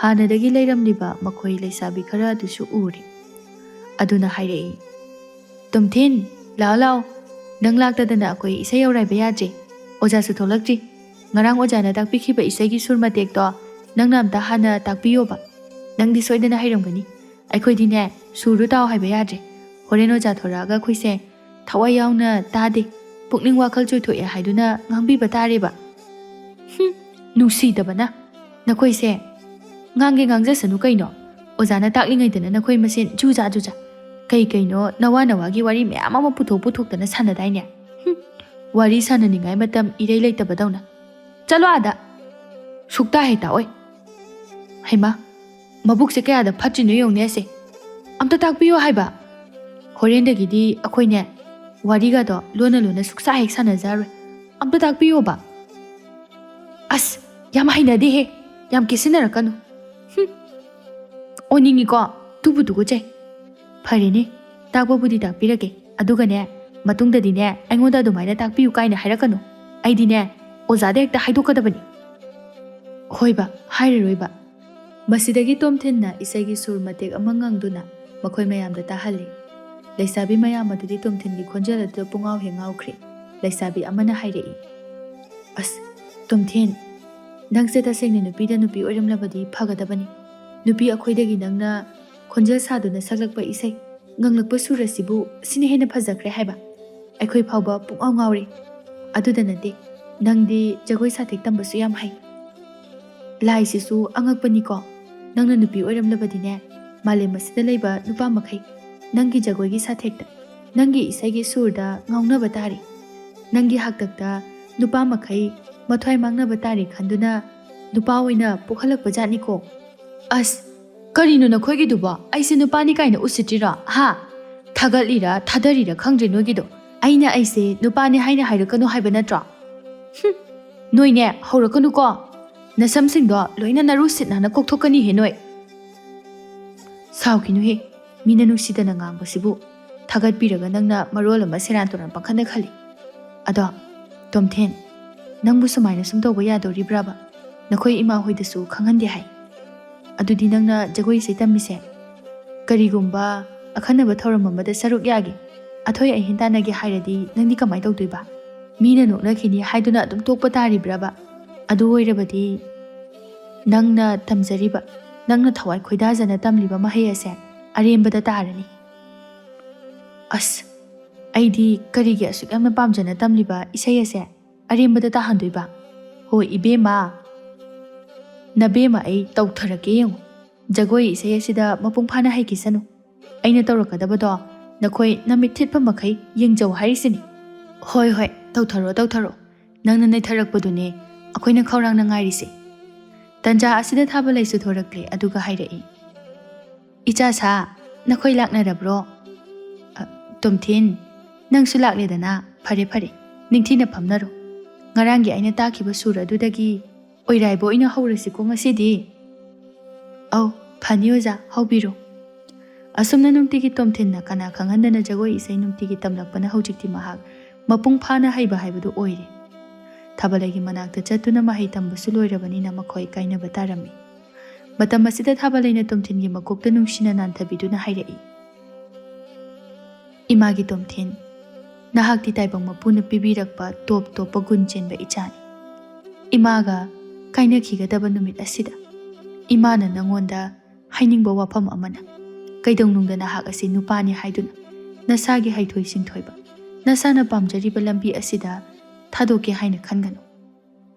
ꯍꯥꯟꯅꯗꯒꯤ ꯂꯩꯔꯝꯂꯤꯕ ꯃꯈꯣꯏ ꯂꯩꯁꯥꯕꯤ ꯈꯔ ꯑꯗꯨꯁꯨ ꯎꯔꯤ꯫ ꯑꯗꯨꯅ ꯍꯥꯏꯔꯛꯏ, ꯇꯣꯝꯊꯤꯟ, ꯂꯥꯛꯑꯣ ꯂꯥꯛꯑꯣ, ꯅꯪ ꯂꯥꯛꯇꯗꯅ ꯑꯩꯈꯣꯏ ꯏꯁꯩ ꯌꯧꯔꯥꯏꯕ ꯌꯥꯗ꯭ꯔꯤ꯫ ꯑꯣꯖꯥꯁꯨ ꯊꯣꯛꯂꯛꯇ꯭ꯔꯤ꯫ ꯉꯔꯥꯡ ꯑꯣꯖꯥꯅ ꯇꯥꯛꯄꯤꯈꯤꯕ ꯏꯁꯩꯒꯤ ꯁꯨꯔ ꯃꯇꯦꯛꯇꯣ ꯅꯪꯅ ꯑꯝꯇ ꯍꯥꯟꯅ ꯇꯥꯛꯄꯤꯌꯣꯕ꯫ ꯅꯪꯗꯤ ꯁꯣꯏꯗꯅ ꯍꯩꯔꯝꯒꯅꯤ꯫ ꯑꯩꯈꯣꯏꯗꯤꯅꯦ, ꯁꯨꯔꯗꯨ ꯇꯥꯎ ꯍꯥꯏꯕ ꯌꯥꯗ꯭ꯔꯦ꯫ ꯍꯣꯔꯦꯟ ꯑꯣꯖꯥ ꯊꯣꯔꯛꯑꯒ ꯑꯩꯈꯣꯏꯁꯦ ꯊꯋꯥꯏ ꯌꯥꯎꯅ ꯇꯥꯗꯦ, ꯄꯨꯛꯅꯤꯡ ꯋꯥꯈꯜ ꯆꯣꯏꯊꯣꯛꯑꯦ ꯍꯥꯏꯗꯨꯅ ꯉꯥꯡꯕꯤꯕ ꯇꯥꯔꯦꯕ꯫ ꯅꯨꯡꯁꯤꯗꯕꯅ, ꯅꯈꯣꯏꯁꯦ ꯉꯥꯡꯒꯦ ꯉꯥꯡꯖꯁꯅꯨ ꯀꯩꯅꯣ꯫ ꯑꯣꯖꯥꯅ ꯇꯥꯛꯂꯤꯉꯩꯗꯅ ꯅꯈꯣꯏ ꯃꯁꯦꯟ ꯖꯨꯖꯥ ꯖꯨꯖꯥ ꯀꯩꯅꯣ ꯅꯋꯥ ꯅꯋꯥꯒꯤ ꯋꯥꯔꯤ ꯃꯌꯥꯝ ꯑꯃ ꯄꯨꯊꯣꯛꯇꯅ ꯁꯥꯟꯅꯗꯥꯏꯅꯦ꯫ ꯋꯥꯔꯤ ꯁꯥꯟꯅꯅꯤꯡꯉꯥꯏ ꯃꯇꯝ ꯏꯔꯩ ꯂꯩꯇꯕꯗꯧꯅ꯫ ꯆꯠꯂꯣ ꯑꯥꯗ, ꯁꯨꯛꯇꯥ ꯍꯦꯛ ꯇꯥꯛꯑꯣꯏ꯫ ꯍꯩꯃꯥ, ꯃꯕꯨꯛꯁꯦ ꯀꯌꯥꯗ ꯐꯠꯇ꯭ꯔꯤꯅꯣ ꯌꯦꯡꯉꯨꯅꯦꯁꯦ꯫ ꯑꯝꯇ ꯇꯥꯛꯄꯤꯌꯣ ꯍꯥꯏꯕ꯫ ꯍꯣꯔꯦꯟꯗꯒꯤꯗꯤ ꯑꯩꯈꯣꯏꯅꯦ ꯋꯥꯔꯤꯒꯗꯣ ꯂꯣꯟꯅ ꯂꯣꯟꯅ ꯁꯨꯛꯁꯥ ꯍꯦꯛ ꯁꯥꯟꯅꯖꯔꯣꯏ꯫ ꯑꯝꯇ ꯇꯥꯛꯄꯤꯌꯣꯕ꯫ ꯑꯁ, ꯌꯥꯝ ꯍꯩꯅꯗꯦꯍꯦ, ꯌꯥꯝ ꯀꯦꯁꯤꯟꯅꯔꯛꯀꯅꯨ꯫ ꯑꯣꯏꯅꯤꯡꯉꯤꯀꯣ, ꯇꯨꯕꯨ ꯇꯨꯒꯠꯆꯩ꯫ ꯐꯔꯦꯅꯦ, ꯇꯥꯛꯄꯕꯨꯗꯤ ꯇꯥꯛꯄꯤꯔꯒꯦ, ꯑꯗꯨꯒꯅꯦ ꯃꯇꯨꯡꯗꯗꯤꯅꯦ ꯑꯩꯉꯣꯟꯗ ꯑꯗꯨꯃꯥꯏꯅ ꯇꯥꯛꯄꯤꯌꯨ ꯀꯥꯏꯅ ꯍꯥꯏꯔꯛꯀꯅꯨ꯫ ꯑꯩꯗꯤꯅꯦ ꯑꯣꯖꯥꯗ ꯍꯦꯛꯇ ꯍꯥꯏꯗꯣꯛꯀꯗꯕꯅꯤ꯫ ꯍꯣꯏꯕ, ꯍꯥꯏꯔꯔꯣꯏꯕ꯫ ꯃꯁꯤꯗꯒꯤ ꯇꯣꯝꯊꯤꯟꯅ ꯏꯁꯩꯒꯤ ꯁꯨꯔ ꯃꯇꯦꯛ ꯑꯃ ꯉꯪꯗꯨꯅ ꯃꯈꯣꯏ ꯃꯌꯥꯝꯗ ꯇꯥꯍꯜꯂꯤ꯫ ꯂꯩꯁꯥꯕꯤ ꯃꯌꯥꯝ ꯑꯗꯨꯗꯤ ꯇꯣꯝꯊꯤꯟꯒꯤ ꯈꯣꯟꯖꯦꯜ ꯑꯗꯨꯗ ꯄꯨꯡꯉꯥꯎ ꯍꯦꯛ ꯉꯥꯎꯈ꯭ꯔꯦ꯫ ꯂꯩꯁꯥꯕꯤ ꯑꯃꯅ ꯍꯥꯏꯔꯛꯏ, ꯑꯁ ꯇꯣꯝꯊꯤꯟ, ꯅꯪꯁꯦ ꯇꯁꯦꯡꯅ ꯅꯨꯄꯤꯗ ꯅꯨꯄꯤ ꯑꯣꯏꯔꯝꯂꯕꯗꯤ ꯐꯒꯗꯕꯅꯤ꯫ ꯅꯨꯄꯤ ꯑꯩꯈꯣꯏꯗꯒꯤ ꯅꯪꯅ ꯈꯣꯟꯖꯦꯜ ꯁꯥꯗꯨꯅ ꯁꯛꯂꯛꯄ ꯏꯁꯩ, ꯉꯪꯂꯛꯄ ꯁꯨꯔ ꯑꯁꯤꯕꯨ ꯑꯁꯤꯅ ꯍꯦꯟꯅ ꯐꯖꯈ꯭ꯔꯦ ꯍꯥꯏꯕ꯫ ꯑꯩꯈꯣꯏ ꯐꯥꯎꯕ ꯄꯨꯡꯉꯥꯎ ꯉꯥꯎꯔꯦ꯫ ꯑꯗꯨꯗ ꯅꯠꯇꯦ, ꯅꯪꯗꯤ ꯖꯒꯣꯏ ꯁꯥꯊꯦꯛ ꯇꯝꯕꯁꯨ ꯌꯥꯝ ꯍꯩ꯫ ꯂꯥꯏꯁꯤꯁꯨ ꯑꯉꯛꯄꯅꯤꯀꯣ꯫ ꯅꯪꯅ ꯅꯨꯄꯤ ꯑꯣꯏꯔꯝꯂꯕꯗꯤꯅꯦ, ꯃꯥꯂꯦꯝ ꯑꯁꯤꯗ ꯂꯩꯕ ꯅꯨꯄꯥ ꯃꯈꯩ ꯅꯪꯒꯤ ꯖꯒꯣꯏꯒꯤ ꯁꯥꯊꯦꯛꯇ, ꯅꯪꯒꯤ ꯏꯁꯩꯒꯤ ꯁꯨꯔꯗ ꯉꯥꯎꯅꯕ ꯇꯥꯔꯤ꯫ ꯅꯪꯒꯤ ꯍꯥꯛꯇꯛꯇ ꯅꯨꯄꯥ ꯃꯈꯩ ꯃꯊ꯭ꯋꯥꯏ ꯃꯥꯡꯅꯕ ꯇꯥꯔꯤ ꯈꯟꯗꯨꯅ ꯅꯨꯄꯥ ꯑꯣꯏꯅ ꯄꯣꯛꯍꯜꯂꯛꯄ ꯖꯥꯠꯅꯤꯀꯣ꯫ ꯑꯁ, ꯀꯔꯤꯅꯣ ꯅꯈꯣꯏꯒꯤꯗꯨꯕꯣ? ꯑꯩꯁꯦ ꯅꯨꯄꯥꯅꯤ ꯀꯥꯏꯅ ꯎꯁꯤꯠꯇ꯭ꯔꯤꯔꯣ? ꯍꯥ? ꯊꯥꯒꯠꯂꯤꯔꯥ ꯊꯥꯗꯔꯤꯔꯥ ꯈꯪꯗ꯭ꯔꯦ ꯅꯣꯏꯒꯤꯗꯣ꯫ ꯑꯩꯅ ꯑꯩꯁꯦ ꯅꯨꯄꯥꯅꯤ ꯍꯥꯏꯅ ꯍꯥꯏꯔꯛꯀꯅꯨ ꯍꯥꯏꯕ ꯅꯠꯇ꯭ꯔꯣ? ꯅꯣꯏꯅꯦ ꯍꯧꯔꯛꯀꯅꯨꯀꯣ꯫ ꯅꯁꯝꯁꯤꯡꯗꯣ ꯂꯣꯏꯅ ꯅꯔꯨ ꯁꯤꯠ ꯅꯥꯟꯅ ꯀꯣꯛꯊꯣꯛꯀꯅꯤꯍꯦ ꯅꯣꯏ꯫ ꯁꯥꯎꯈꯤꯅꯨꯍꯦ, ꯃꯤꯅ ꯅꯨꯡꯁꯤꯗꯅ ꯉꯥꯡꯕꯁꯤꯕꯨ ꯊꯥꯒꯠꯄꯤꯔꯒ ꯅꯪꯅ ꯃꯔꯣꯜ ꯑꯃ ꯁꯦꯔꯥꯟ ꯇꯨꯔꯥꯟ ꯄꯪꯈꯟꯗ ꯈꯜꯂꯤ꯫ ꯑꯗꯣ ꯇꯣꯝꯊꯤꯟ, ꯅꯪꯕꯨ ꯁꯨꯃꯥꯏꯅ ꯁꯨꯝ ꯇꯧꯕ ꯌꯥꯗꯧꯔꯤꯕ꯭ꯔꯥꯕ? ꯅꯈꯣꯏ ꯏꯃꯥ ꯍꯣꯏꯗꯁꯨ ꯈꯪꯍꯟꯗꯦ ꯍꯥꯏ꯫ ꯑꯗꯨꯗꯤ ꯅꯪꯅ ꯖꯒꯣꯏ ꯏꯁꯩ ꯇꯝꯃꯤꯁꯦ ꯀꯔꯤꯒꯨꯝꯕ ꯑꯈꯟꯅꯕ ꯊꯧꯔꯝ ꯑꯃꯗ ꯁꯔꯨꯛ ꯌꯥꯒꯦ, ꯑꯊꯣꯏ ꯑꯍꯦꯟ ꯇꯥꯟꯅꯒꯦ ꯍꯥꯏꯔꯗꯤ ꯅꯪꯗꯤ ꯀꯃꯥꯏꯅ ꯇꯧꯗꯣꯏꯕ? ꯃꯤꯅ ꯅꯣꯛꯅꯈꯤꯅꯤ ꯍꯥꯏꯗꯨꯅ ꯑꯗꯨꯝ ꯇꯣꯛꯄ ꯇꯥꯔꯤꯕ꯭ꯔꯥꯕ? ꯑꯗꯨ ꯑꯣꯏꯔꯕꯗꯤ ꯅꯪꯅ ꯇꯝꯖꯔꯤꯕ, ꯅꯪꯅ ꯊꯋꯥꯏ ꯈꯣꯏꯗꯥꯖꯅ ꯇꯝꯂꯤꯕ ꯃꯍꯩ ꯑꯁꯦ ꯑꯔꯦꯝꯕꯗ ꯇꯥꯔꯅꯤ꯫ ꯑꯁ, ꯑꯩꯗꯤ ꯀꯔꯤꯒꯤ ꯑꯁꯨꯛ ꯌꯥꯝꯅ ꯄꯥꯝꯖꯅ ꯇꯝꯂꯤꯕ ꯏꯁꯩ ꯑꯁꯦ ꯑꯔꯦꯝꯕꯗ ꯇꯥꯍꯟꯗꯣꯏꯕ? ꯍꯣꯏ ꯏꯕꯦꯝꯃ, ꯅꯕꯦꯝꯃ ꯑꯩ ꯇꯧꯊꯔꯛꯀꯦ ꯌꯦꯡꯉꯨ꯫ ꯖꯒꯣꯏ ꯏꯁꯩ ꯑꯁꯤꯗ ꯃꯄꯨꯡ ꯐꯥꯅ ꯍꯩꯈꯤꯁꯅꯨ꯫ ꯑꯩꯅ ꯇꯧꯔꯛꯀꯗꯕꯗꯣ ꯅꯈꯣꯏ ꯅꯃꯤꯠ ꯊꯤꯠꯄ ꯃꯈꯩ ꯌꯦꯡꯖꯧ ꯍꯥꯏꯔꯤꯁꯤꯅꯤ꯫ ꯍꯣꯏ ꯍꯣꯏ, ꯇꯧꯊꯔꯣ ꯇꯧꯊꯔꯣ꯫ ꯅꯪꯅ ꯅꯩꯊꯔꯛꯄꯗꯨꯅꯦ ꯑꯩꯈꯣꯏꯅ ꯈꯧꯔꯥꯡꯅ ꯉꯥꯏꯔꯤꯁꯦ꯫ ꯇꯟꯖꯥ ꯑꯁꯤꯗ ꯊꯥꯕꯂꯩꯁꯨ ꯊꯣꯔꯛꯂꯦ ꯑꯗꯨꯒ ꯍꯥꯏꯔꯛꯏ, ꯏꯆꯥꯁꯥ, ꯅꯈꯣꯏ ꯂꯥꯛꯅꯔꯕ꯭ꯔꯣ? ꯇꯣꯝꯊꯤꯟ, ꯅꯪꯁꯨ ꯂꯥꯛꯂꯦꯗꯅ, ꯐꯔꯦ ꯐꯔꯦ, ꯅꯤꯡꯊꯤꯅ ꯐꯝꯅꯔꯣ꯫ ꯉꯔꯥꯡꯒꯤ ꯑꯩꯅ ꯇꯥꯈꯤꯕ ꯁꯨꯔ ꯑꯗꯨꯗꯒꯤ ꯑꯣꯏꯔꯥꯏꯕ ꯑꯣꯏꯅ ꯍꯧꯔꯁꯤꯀꯣ ꯉꯁꯤꯗꯤ꯫ ꯑꯧ, ꯐꯅꯤ ꯑꯣꯖꯥ, ꯍꯧꯕꯤꯔꯣ꯫ ꯑꯁꯨꯝꯅ ꯅꯨꯡꯇꯤꯒꯤ ꯇꯣꯝꯊꯤꯟꯅ ꯀꯅꯥ ꯈꯪꯍꯟꯗꯅ ꯖꯒꯣꯏ ꯏꯁꯩ ꯅꯨꯡꯇꯤꯒꯤ ꯇꯝꯂꯛꯄꯅ ꯍꯧꯖꯤꯛꯇꯤ ꯃꯍꯥꯛ ꯃꯄꯨꯡ ꯐꯥꯅ ꯍꯩꯕ ꯍꯥꯏꯕꯗꯨ ꯑꯣꯏꯔꯦ꯫ ꯊꯥꯕꯂꯩꯒꯤ ꯃꯅꯥꯛꯇ ꯆꯠꯇꯨꯅ ꯃꯍꯩ ꯇꯝꯕꯁꯨ ꯂꯣꯏꯔꯕꯅꯤꯅ ꯃꯈꯣꯏ ꯀꯥꯏꯅꯕ ꯇꯥꯔꯝꯃꯤ꯫ ꯃꯇꯝ ꯑꯁꯤꯗ ꯊꯥꯕꯂꯩꯅ ꯇꯣꯝꯊꯤꯟꯒꯤ ꯃꯀꯣꯛꯇ ꯅꯨꯡꯁꯤꯅ ꯅꯥꯟꯊꯕꯤꯗꯨꯅ ꯍꯥꯏꯔꯛꯏ, ꯏꯃꯥꯒꯤ ꯇꯣꯝꯊꯤꯟ, ꯅꯍꯥꯛꯇꯤ ꯇꯥꯏꯕꯪ ꯃꯄꯨꯅ ꯄꯤꯕꯤꯔꯛꯄ ꯇꯣꯞ ꯇꯣꯞꯄ ꯒꯨꯟ ꯆꯦꯟꯕ ꯏꯆꯥꯅꯤ꯫ ꯏꯃꯥꯒ ꯀꯥꯏꯅꯈꯤꯒꯗꯕ ꯅꯨꯃꯤꯠ ꯑꯁꯤꯗ ꯏꯃꯥꯅ ꯅꯪꯉꯣꯟꯗ ꯍꯥꯏꯅꯤꯡꯕ ꯋꯥꯐꯝ ꯑꯃꯅ, ꯀꯩꯗꯧꯅꯨꯡꯗ ꯅꯍꯥꯛ ꯑꯁꯤ ꯅꯨꯄꯥꯅꯤ ꯍꯥꯏꯗꯨꯅ ꯅꯁꯥꯒꯤ ꯍꯩꯊꯣꯏ ꯁꯤꯡꯊꯣꯏꯕ, ꯅꯁꯥꯅ ꯄꯥꯝꯖꯔꯤꯕ ꯂꯝꯕꯤ ꯑꯁꯤꯗ ꯊꯥꯗꯣꯛꯀꯦ ꯍꯥꯏꯅ ꯈꯟꯒꯅꯨ꯫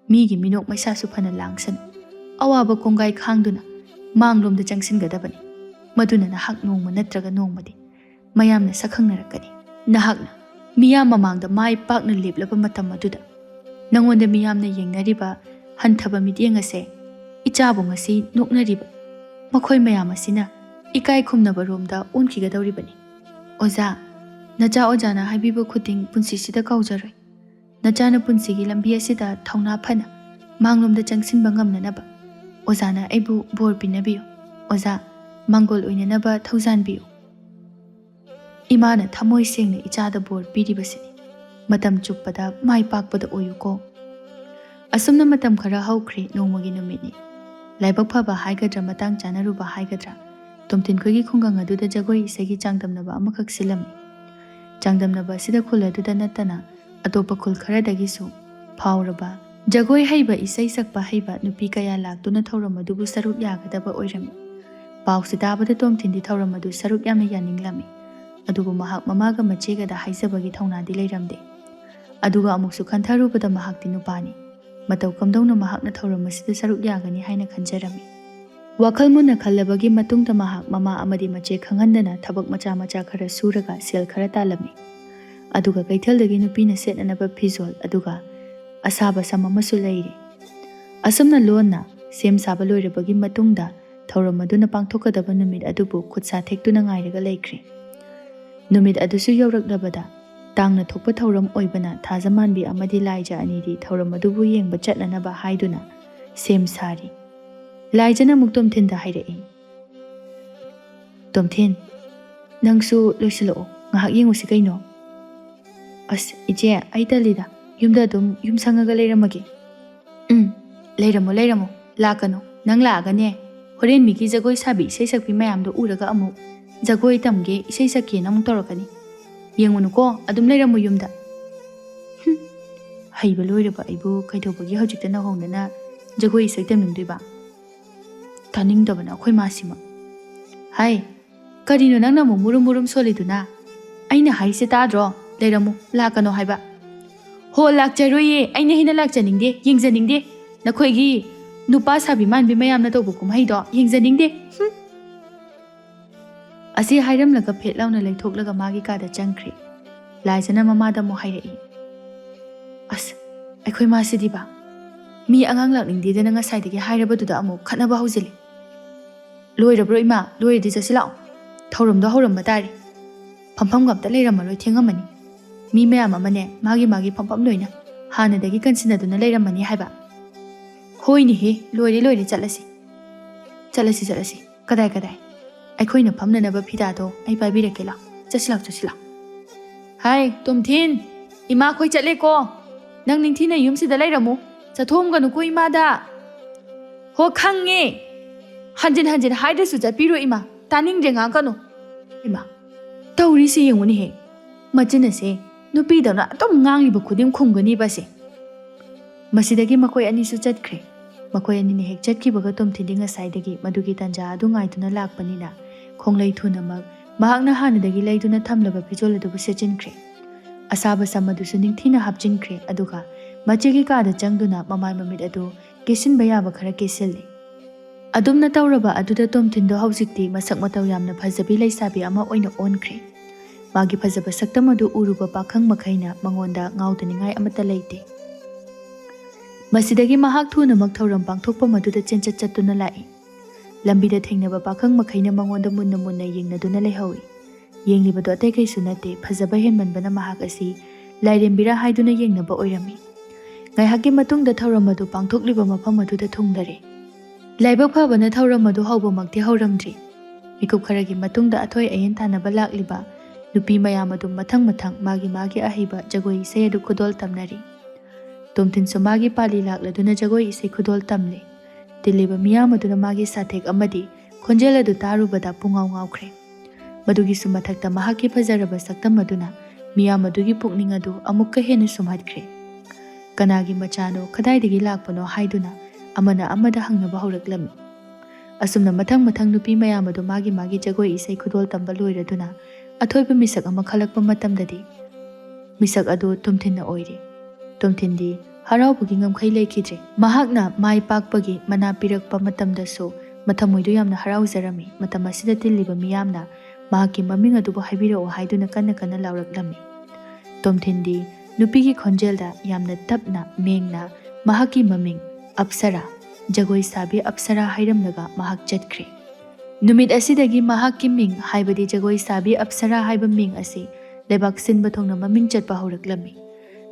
ꯃꯤꯒꯤ ꯃꯤꯅꯣꯛ ꯃꯩꯁꯥꯁꯨ ꯐꯅ ꯂꯥꯡꯁꯅꯨ꯫ ꯑꯋꯥꯕ ꯀꯣꯡꯒꯥꯏ ꯈꯥꯡꯗꯨꯅ ꯃꯥꯡꯂꯣꯝꯗ ꯆꯪꯁꯤꯟꯒꯗꯕꯅꯤ꯫ ꯃꯗꯨꯅ ꯅꯍꯥꯛ ꯅꯣꯡꯃ ꯅꯠꯇ꯭ꯔꯒ ꯅꯣꯡꯃꯗꯤ ꯃꯌꯥꯝꯅ ꯁꯛꯈꯪꯅꯔꯛꯀꯅꯤ꯫ ꯅꯍꯥꯛꯅ ꯃꯤꯌꯥꯝ ꯃꯃꯥꯡꯗ ꯃꯥꯏ ꯄꯥꯛꯅ ꯂꯦꯞꯂꯕ ꯃꯇꯝ ꯑꯗꯨꯗ ꯅꯪꯉꯣꯟꯗ ꯃꯤꯌꯥꯝꯅ ꯌꯦꯡꯅꯔꯤꯕ ꯍꯟꯊꯕ ꯃꯤꯠꯌꯦꯡ ꯑꯁꯦ ꯏꯆꯥꯕꯨ ꯉꯁꯤ ꯅꯣꯛꯅꯔꯤꯕ ꯃꯈꯣꯏ ꯃꯌꯥꯝ ꯑꯁꯤꯅ ꯏꯀꯥꯏ ꯈꯨꯝꯅꯕ ꯔꯣꯝꯗ ꯑꯣꯟꯈꯤꯒꯗꯧꯔꯤꯕꯅꯤ꯫ ꯑꯣꯖꯥ, ꯅꯆꯥ ꯑꯣꯖꯥꯅ ꯍꯥꯏꯕꯤꯕ ꯈꯨꯗꯤꯡ ꯄꯨꯟꯁꯤꯁꯤꯗ ꯀꯥꯎꯖꯔꯣꯏ꯫ ꯅꯆꯥꯅ ꯄꯨꯟꯁꯤꯒꯤ ꯂꯝꯕꯤ ꯑꯁꯤꯗ ꯊꯧꯅꯥ ꯐꯅ ꯃꯥꯡꯂꯣꯝꯗ ꯆꯪꯁꯤꯟꯕ ꯉꯝꯅꯅꯕ ꯑꯣꯖꯥꯅ ꯑꯩꯕꯨ ꯕꯣꯔ ꯄꯤꯅꯕꯤꯌꯨ꯫ ꯑꯣꯖꯥ, ꯃꯥꯡꯒꯣꯜ ꯑꯣꯏꯅꯅꯕ ꯊꯧꯖꯥꯟꯕꯤꯌꯨ꯫ ꯏꯃꯥꯅ ꯊꯃꯣꯏ ꯁꯦꯡꯅ ꯏꯆꯥꯗ ꯕꯣꯔ ꯄꯤꯔꯤꯕꯁꯤꯅꯤ꯫ ꯃꯇꯝ ꯆꯨꯞꯄꯗ ꯃꯥꯏ ꯄꯥꯛꯄꯗ ꯑꯣꯏꯌꯨꯀꯣ꯫ ꯑꯁꯨꯝꯅ ꯃꯇꯝ ꯈꯔ ꯍꯧꯈ꯭ꯔꯦ꯫ ꯅꯣꯡꯃꯒꯤ ꯅꯨꯃꯤꯠꯅꯤ꯫ ꯂꯥꯏꯕꯛ ꯐꯕ ꯍꯥꯏꯒꯗ꯭ꯔꯥ ꯃꯇꯥꯡ ꯆꯥꯅꯔꯨꯕ ꯍꯥꯏꯒꯗ꯭ꯔꯥ, ꯇꯣꯝꯊꯤꯟꯈꯣꯏꯒꯤ ꯈꯨꯡꯒꯪ ꯑꯗꯨꯗ ꯖꯒꯣꯏ ꯏꯁꯩꯒꯤ ꯆꯥꯡꯗꯝꯅꯕ ꯑꯃꯈꯛ ꯁꯤꯜꯂꯝꯃꯤ꯫ ꯆꯥꯡꯗꯝꯅꯕ ꯑꯁꯤꯗ ꯈꯨꯜ ꯑꯗꯨꯗ ꯅꯠꯇꯅ ꯑꯇꯣꯞꯄ ꯈꯨꯜ ꯈꯔꯗꯒꯤꯁꯨ ꯐꯥꯎꯔꯕ ꯖꯒꯣꯏ ꯍꯩꯕ, ꯏꯁꯩ ꯁꯛꯄ ꯍꯩꯕ ꯅꯨꯄꯤ ꯀꯌꯥ ꯂꯥꯛꯇꯨꯅ ꯊꯧꯔꯝ ꯑꯗꯨꯕꯨ ꯁꯔꯨꯛ ꯌꯥꯒꯗꯕ ꯑꯣꯏꯔꯝꯃꯤ꯫ ꯄꯥꯎꯁꯤ ꯇꯥꯕꯗ ꯇꯣꯝꯊꯤꯟꯗꯤ ꯊꯧꯔꯝ ꯑꯗꯨ ꯁꯔꯨꯛ ꯌꯥꯝꯅ ꯌꯥꯅꯤꯡꯂꯝꯃꯤ꯫ ꯑꯗꯨꯕꯨ ꯃꯍꯥꯛ ꯃꯃꯥꯒ ꯃꯆꯦꯒꯗ ꯍꯥꯏꯖꯕꯒꯤ ꯊꯧꯅꯥꯗꯤ ꯂꯩꯔꯝꯗꯦ꯫ ꯑꯗꯨꯒ ꯑꯃꯨꯛꯁꯨ ꯈꯟꯊꯔꯨꯕꯗ ꯃꯍꯥꯛꯇꯤ ꯅꯨꯄꯥꯅꯤ꯫ ꯃꯇꯧ ꯀꯝꯗꯧꯅ ꯃꯍꯥꯛꯅ ꯊꯧꯔꯝ ꯑꯁꯤꯗ ꯁꯔꯨꯛ ꯌꯥꯒꯅꯤ ꯍꯥꯏꯅ ꯈꯟꯖꯔꯝꯃꯤ꯫ ꯋꯥꯈꯜ ꯃꯨꯟꯅ ꯈꯜꯂꯕꯒꯤ ꯃꯇꯨꯡꯗ ꯃꯍꯥꯛ ꯃꯃꯥ ꯑꯃꯗꯤ ꯃꯆꯦ ꯈꯪꯍꯟꯗꯅ ꯊꯕꯛ ꯃꯆꯥ ꯃꯆꯥ ꯈꯔ ꯁꯨꯔꯒ ꯁꯦꯜ ꯈꯔ ꯇꯥꯜꯂꯝꯃꯤ꯫ ꯑꯗꯨꯒ ꯀꯩꯊꯦꯜꯗꯒꯤ ꯅꯨꯄꯤꯅ ꯁꯦꯠꯅꯅꯕ ꯐꯤꯖꯣꯜ ꯑꯗꯨꯒ ꯑꯁꯥꯕ ꯁꯝ ꯑꯃꯁꯨ ꯂꯩꯔꯦ꯫ ꯑꯁꯨꯝꯅ ꯂꯣꯟꯅ ꯁꯦꯝ ꯁꯥꯕ ꯂꯣꯏꯔꯕꯒꯤ ꯃꯇꯨꯡꯗ ꯊꯧꯔꯝ ꯑꯗꯨꯅ ꯄꯥꯡꯊꯣꯛꯀꯗꯕ ꯅꯨꯃꯤꯠ ꯑꯗꯨꯕꯨ ꯈꯨꯠꯁꯥ ꯊꯦꯛꯇꯨꯅ ꯉꯥꯏꯔꯒ ꯂꯩꯈ꯭ꯔꯦ꯫ ꯅꯨꯃꯤꯠ ꯑꯗꯨꯁꯨ ꯌꯧꯔꯛꯂꯕꯗ ꯇꯥꯡꯅ ꯊꯣꯛꯄ ꯊꯧꯔꯝ ꯑꯣꯏꯕꯅ ꯊꯥꯖꯃꯥꯟꯕꯤ ꯑꯃꯗꯤ ꯂꯥꯏꯖ ꯑꯅꯤꯗꯤ ꯊꯧꯔꯝ ꯑꯗꯨꯕꯨ ꯌꯦꯡꯕ ꯆꯠꯅꯅꯕ ꯍꯥꯏꯗꯨꯅ ꯁꯦꯝ ꯁꯥꯔꯤ꯫ ꯂꯥꯏꯖꯅ ꯑꯃꯨꯛ ꯇꯣꯝꯊꯤꯟꯗ ꯍꯥꯏꯔꯛꯏ, ꯇꯣꯝꯊꯤꯟ, ꯅꯪꯁꯨ ꯂꯣꯏꯁꯤꯜꯂꯛꯑꯣ, ꯉꯥꯏꯍꯥꯛ ꯌꯦꯡꯉꯨꯁꯤ ꯀꯩꯅꯣ꯫ ꯑꯁ ꯏꯆꯦ, ꯑꯩ ꯇꯜꯂꯤꯗ, ꯌꯨꯝꯗ ꯑꯗꯨꯝ ꯌꯨꯝ ꯁꯪꯉꯒ ꯂꯩꯔꯝꯃꯒꯦ꯫ ꯂꯩꯔꯝꯃꯣ ꯂꯩꯔꯝꯃꯣ, ꯂꯥꯛꯀꯅꯨ꯫ ꯅꯪ ꯂꯥꯛꯑꯒꯅꯦ, ꯍꯣꯔꯦꯟ ꯃꯤꯒꯤ ꯖꯒꯣꯏ ꯁꯥꯕꯤ ꯏꯁꯩ ꯁꯛꯄꯤ ꯃꯌꯥꯝꯗꯣ ꯎꯔꯒ ꯑꯃꯨꯛ ꯖꯒꯣꯏ ꯇꯝꯒꯦ, ꯏꯁꯩ ꯁꯛꯀꯦꯅ ꯑꯃꯨꯛ ꯇꯧꯔꯛꯀꯅꯤ꯫ ꯌꯦꯡꯉꯨꯅꯨꯀꯣ, ꯑꯗꯨꯝ ꯂꯩꯔꯝꯃꯨ ꯌꯨꯝꯗ꯫ ꯍꯩꯕ ꯂꯣꯏꯔꯕ ꯑꯩꯕꯨ ꯀꯩꯗꯧꯕꯒꯤ ꯍꯧꯖꯤꯛꯇ ꯅꯧꯍꯧꯅꯅ ꯖꯒꯣꯏ ꯏꯁꯩ ꯇꯝꯅꯤꯡꯗꯣꯏꯕ? ꯇꯥꯅꯤꯡꯗꯕꯅ ꯑꯩꯈꯣꯏ ꯃꯥꯁꯤꯃ꯫ ꯍꯥꯏ, ꯀꯔꯤꯅꯣ ꯅꯪꯅ ꯑꯃꯨꯛ ꯃꯨꯔꯨꯝ ꯃꯨꯔꯨꯝ ꯁꯣꯜꯂꯤꯗꯨꯅ? ꯑꯩꯅ ꯍꯥꯏꯔꯤꯁꯦ ꯇꯥꯗ꯭ꯔꯣ? ꯂꯩꯔꯝꯃꯨ, ꯂꯥꯛꯀꯅꯣ ꯍꯥꯏꯕ꯫ ꯍꯣ, ꯂꯥꯛꯆꯔꯣꯏꯌꯦ, ꯑꯩꯅ ꯍꯦꯟꯅ ꯂꯥꯛꯆꯅꯤꯡꯗꯦ, ꯌꯦꯡꯖꯅꯤꯡꯗꯦ꯫ ꯅꯈꯣꯏꯒꯤ ꯅꯨꯄꯥ ꯁꯥꯕꯤ ꯃꯥꯟꯕꯤ ꯃꯌꯥꯝꯅ ꯇꯧꯕ ꯀꯨꯝꯍꯩꯗꯣ ꯌꯦꯡꯖꯅꯤꯡꯗꯦ꯫ ꯑꯁꯤ ꯍꯥꯏꯔꯝꯂꯒ ꯐꯦꯠ ꯂꯥꯎꯅ ꯂꯩꯊꯣꯛꯂꯒ ꯃꯥꯒꯤ ꯀꯥꯗ ꯆꯪꯈ꯭ꯔꯦ꯫ ꯂꯥꯏꯖꯅ ꯃꯃꯥꯗ ꯑꯃꯨꯛ ꯍꯥꯏꯔꯛꯏ, ꯑꯁ, ꯑꯩꯈꯣꯏ ꯃꯥꯁꯤꯗꯤꯕ, ꯃꯤ ꯑꯉꯥꯡ ꯂꯥꯛꯅꯤꯡꯗꯦꯗꯅ ꯉꯁꯥꯏꯗꯒꯤ ꯍꯥꯏꯔꯕꯗꯨꯗ ꯑꯃꯨꯛ ꯈꯠꯅꯕ ꯍꯧꯖꯤꯜꯂꯤ꯫ ꯂꯣꯏꯔꯕ꯭ꯔꯣ ꯏꯃꯥ? ꯂꯣꯏꯔꯗꯤ ꯆꯠꯁꯤ ꯂꯥꯛꯑꯣ꯫ ꯊꯧꯔꯝꯗꯣ ꯍꯧꯔꯝꯕ ꯇꯥꯔꯦ꯫ ꯐꯝꯐꯝꯒ ꯑꯝꯇ ꯂꯩꯔꯝꯃꯔꯣꯏ, ꯊꯦꯡꯉꯝꯃꯅꯤ꯫ ꯃꯤ ꯃꯌꯥꯝ ꯑꯃꯅꯦ ꯃꯥꯒꯤ ꯃꯥꯒꯤ ꯐꯝꯐꯝ ꯂꯣꯏꯅ ꯍꯥꯟꯅꯗꯒꯤ ꯀꯟꯁꯤꯟꯅꯗꯨꯅ ꯂꯩꯔꯝꯃꯅꯤ ꯍꯥꯏꯕ꯫ ꯍꯣꯏꯅꯦꯍꯦ, ꯂꯣꯏꯔꯦ ꯂꯣꯏꯔꯦ, ꯆꯠꯂꯁꯤ ꯆꯠꯂꯁꯤ ꯆꯠꯂꯁꯤ꯫ ꯀꯗꯥꯏ? ꯑꯩꯈꯣꯏꯅ ꯐꯝꯅꯅꯕ ꯐꯤꯗꯥꯗꯣ ꯑꯩ ꯄꯥꯏꯕꯤꯔꯛꯀꯦ, ꯂꯥꯎ, ꯆꯠꯁꯤ ꯂꯥꯎ ꯆꯠꯁꯤ ꯂꯥꯎ꯫ Hai, Tomthin, ima khoi chatle ko. Nang ningthina yumsida leiramu. Chathomganu ko imada. Ho khange. Hanjin hanjin haidrasu chatpiro ima. Taningje nga kanu. Ima. Tauri si yenguni he. Machina se nupi dana atom ngangliba khudim khumgani base. Masidagi makoi ani su chatkre. Makoi ani ne hek chatkibaga Tomthin dinga saidagi madugi tanja adu ngaituna lakpanina. Khonglai thunamak mahakna hanadagi laiduna thamlaba pijol adubu sechinkre. Asaba samadusu ningthina hapchinkre aduga machigi kada changduna mamai mamit adu kesinba yaba khara kesilli. Adumna tawraba aduda Tomthin do haujikti masak mataw yamna phajabi leisabi ama oina onkre. Magi phajaba saktam adu uruba pakhang makhaina mangonda ngaudaningai amata leite. Masidagi mahak thunamak thauram pangthokpa maduda chenchat chattuna lai. Lambida thengnaba pakhang makhaina mangonda munna munna yengnaduna leihawi. Yenglibado atai kaisu nate phajaba henmanbana mahak asi lairembira haiduna yengnaba oirami. Ngaihakki matungda thauram adu pangthokliba mafam aduda thungdare. Laibak phabana thauram adu haubamakti hauramdri. Mikup kharagi matungda athoi ayen thanaba lakliba nupi mayam adu mathang mathang magi ahiba jagoi isai adu khudol tamnari. Tomthin su magi pali lakladuna jagoi isai khudol tamle. Tiliba miyam aduna magi sathek amadi khonjel adu tarubada pungau ngaukhre. Madugi su mathakta mahaki phajaraba saktam aduna miyam adugi pukning adu amukka hena sumhatkre. Kanagi machano khadaidagi lakpano haiduna amana amada hangnaba hauraklammi. Asumna mathang mathang nupi mayam adu magi jagoi isai khudol tamba loiraduna athoiba misak ama khalakpa matamdadi misak adu Tomthinna oire. Tomthindi haraubugi ngamkhai lekhidre. Mahakna mai pakpagi mana pirakpa matamdasu mathamoidu yamna harauzarami. Matam asida tilliba miyamna mahakki maming adubu haibirao haiduna kanna lauraklammi. Tomthindi nupigi khonjelda yamna tapna mengna mahakki maming Apsara jagoi sabi Apsara hairamnaga mahak chatkre. Numit asidagi mahakki ming haibadi jagoi sabi Apsara haiba ming asi lebak sinba thongna maming chatpa hauraklammi.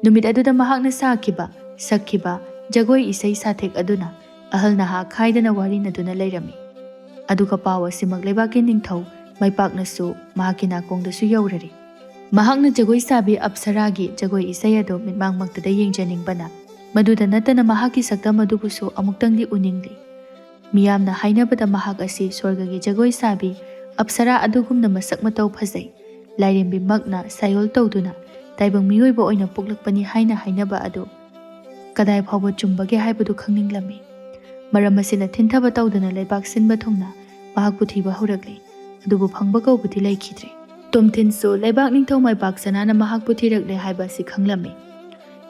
Numit aduda mahakna sakhiba jagoi isai sathek aduna ahal naha khaidana wari naduna leirami. Aduga pawa simak lebaki ningthau maipaknasu mahakki nakongdasu yaurari. Mahakna jagoi sabi Apsaragi jagoi isai adu mitmangmaktada yengjaningbana maduda natana mahakki saktam adubusu amuktangdi uningli. Miyamna hainabada mahak asi swargagi jagoi sabi Apsara adugumna masak mataw phajai. Lairembi magna sayol tawduna taibang miyoiba oina puklakpani haina hainaba adu kadai phawba chumbage haibadu khangninglami. Maram asina thinthaba tawdana leibak sinba thongna mahakpu thiba haurakle. Adubu phangba kaubudi leikhidre. Tomthin su leibak ningthau maibak sanana mahakpu thirakle haiba si khanglami.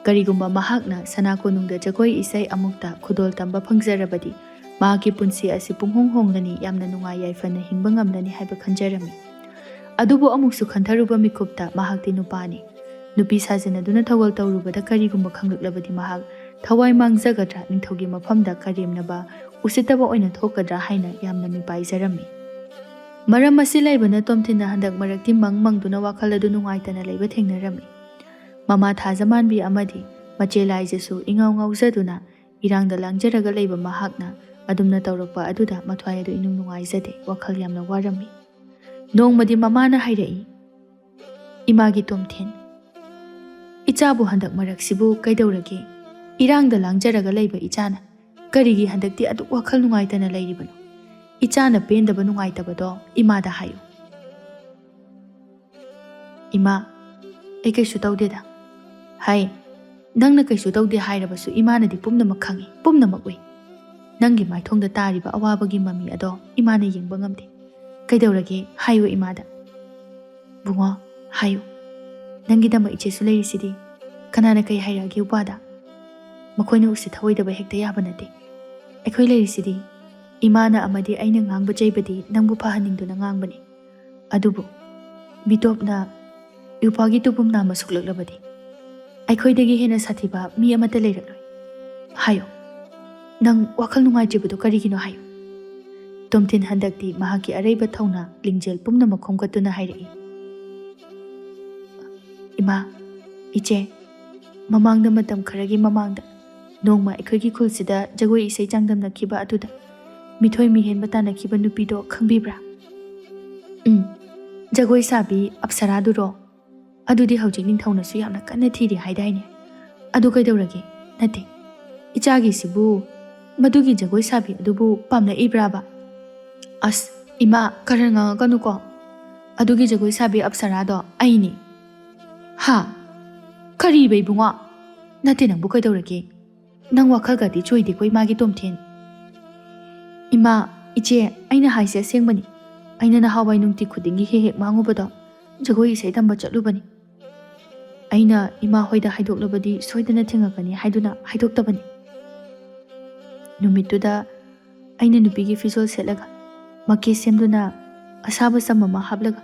Karigumba mahakna sana konungda jagoi isai amukta khudol tamba phangjarabadi mahakki punsi asi punghong honglani yamna nungai yaifana hingba ngamlani haiba khanjarami. Adubu amuksu khantharuba mikupta mahakti nupani. Nupi sajanaduna thawal tawrubada karigumba khanglaklabadi mahak thawai mangjagadra ningthaugi mafamda karemnaba usitaba oina thokadra haina yamna mipaijarami. Maram asi laibana Tomthinna handak marakti mangduna wakhal adu nungaitana laiba thengnarami. Mama thajamanbi amadi machelaijesu ingau ngaujaduna irangda langjaraga laiba mahakna adumna tawrakpa aduda mathwai adu inung nungaijade wakhal yamna warami. Nongmadi mamana hairai. Imagi Tomthin Ichabu handak maraksibu kaidawrage irangda langjaraga laiba ichana karigi handakti adu wakhal nungaitana lairibano. Ichana pendaba nungaitabado imada hayo. Ima ai kaisu tawdeda. Hai nangna kaisu tawde hairabasu imana di pumnamak khangi pumnamak oi. Nangi maithongda tariba awabagi mami ado imana yengba ngamde. Kaidawrage hayo imada. Bungo hayo. Nangi dama ichesu leirisidi kanana kai hairagi upada. Makoina usi thawoidaba hekta yaba nate. Aikhoi leirisidi imana amadi aina ngangba jaibadi nangbu phahaningduna ngangbani. Adubu bitopna yupagi tupum nama suklaklabadi. Aikhoidagi hena sathiba mi amata leirakloi. Hayo. Nang wakhal nungaijibadu karigino hayo. Tomthin handakti mahakki araiba thauna lingjel pumnamak khomgatuna hairai. Ima, iche, mamangda matam kharagi mamangda nongma aikhoigi khulsida jagoi isai changdamnakiba aduda mithoi mihenba tanakiba nupido khangbibra. Jagoi sabi Apsara duro. ꯑꯗꯨꯗꯤ ꯍꯧꯖꯤꯛ ꯅꯤꯡꯊꯧꯅꯁꯨ ꯌꯥꯝꯅ ꯀꯟꯅ ꯊꯤꯔꯤ ꯍꯥꯏꯗꯥꯏꯅꯦ? ꯑꯗꯨ ꯀꯩꯗꯧꯔꯒꯦ? ꯅꯠꯇꯦ, ꯏꯆꯥꯒꯤꯁꯤꯕꯨ ꯃꯗꯨꯒꯤ ꯖꯒꯣꯏ ꯁꯥꯕꯤ ꯑꯗꯨꯕꯨ ꯄꯥꯝꯂꯛꯏꯕ꯭ꯔꯥꯕ? ꯑꯁ ꯏꯃꯥ, ꯈꯔ ꯉꯥꯡꯉꯛꯀꯅꯨꯀꯣ꯫ ꯑꯗꯨꯒꯤ ꯖꯒꯣꯏ ꯁꯥꯕꯤ ꯑꯞꯁꯔꯥꯗꯣ ꯑꯩꯅꯤ꯫ ꯍꯥ? ꯀꯔꯤꯕ ꯏꯕꯨꯡꯉꯣ? ꯅꯠꯇꯦ, ꯅꯪꯕꯨ ꯀꯩꯗꯧꯔꯒꯦ? ꯅꯪ ꯋꯥꯈꯜꯒꯗꯤ ꯆꯣꯏꯗꯦꯀꯣ ꯏꯃꯥꯒꯤ ꯇꯣꯝꯊꯤꯟ꯫ ꯏꯃꯥ, ꯏꯆꯦ, ꯑꯩꯅ ꯍꯥꯏꯁꯦ ꯑꯁꯦꯡꯕꯅꯤ꯫ ꯑꯩꯅ ꯅꯍꯥꯟꯋꯥꯏ ꯅꯨꯡꯇꯤ ꯈꯨꯗꯤꯡꯒꯤ ꯍꯦꯛ ꯃꯥꯡꯉꯨꯕꯗꯣ ꯖꯒꯣꯏ ꯏꯁꯩ ꯇꯝꯕ ꯆꯠꯂꯨꯕꯅꯤ꯫ ꯑꯩꯅ ꯏꯃꯥ ꯍꯣꯏꯗ ꯍꯥꯏꯗꯣꯛꯂꯕꯗꯤ ꯁꯣꯏꯗꯅ ꯊꯤꯡꯉꯛꯀꯅꯤ ꯍꯥꯏꯗꯨꯅ ꯍꯥꯏꯗꯣꯛꯇꯕꯅꯤ꯫ ꯅꯨꯃꯤꯠꯇꯨꯗ ꯑꯩꯅ ꯅꯨꯄꯤꯒꯤ ꯐꯤꯖꯣꯜ ꯁꯦꯠꯂꯒ ꯃꯀꯦ ꯁꯦꯝꯗꯨꯅ ꯑꯁꯥꯕ ꯁꯝ ꯑꯃ ꯍꯥꯞꯂꯒ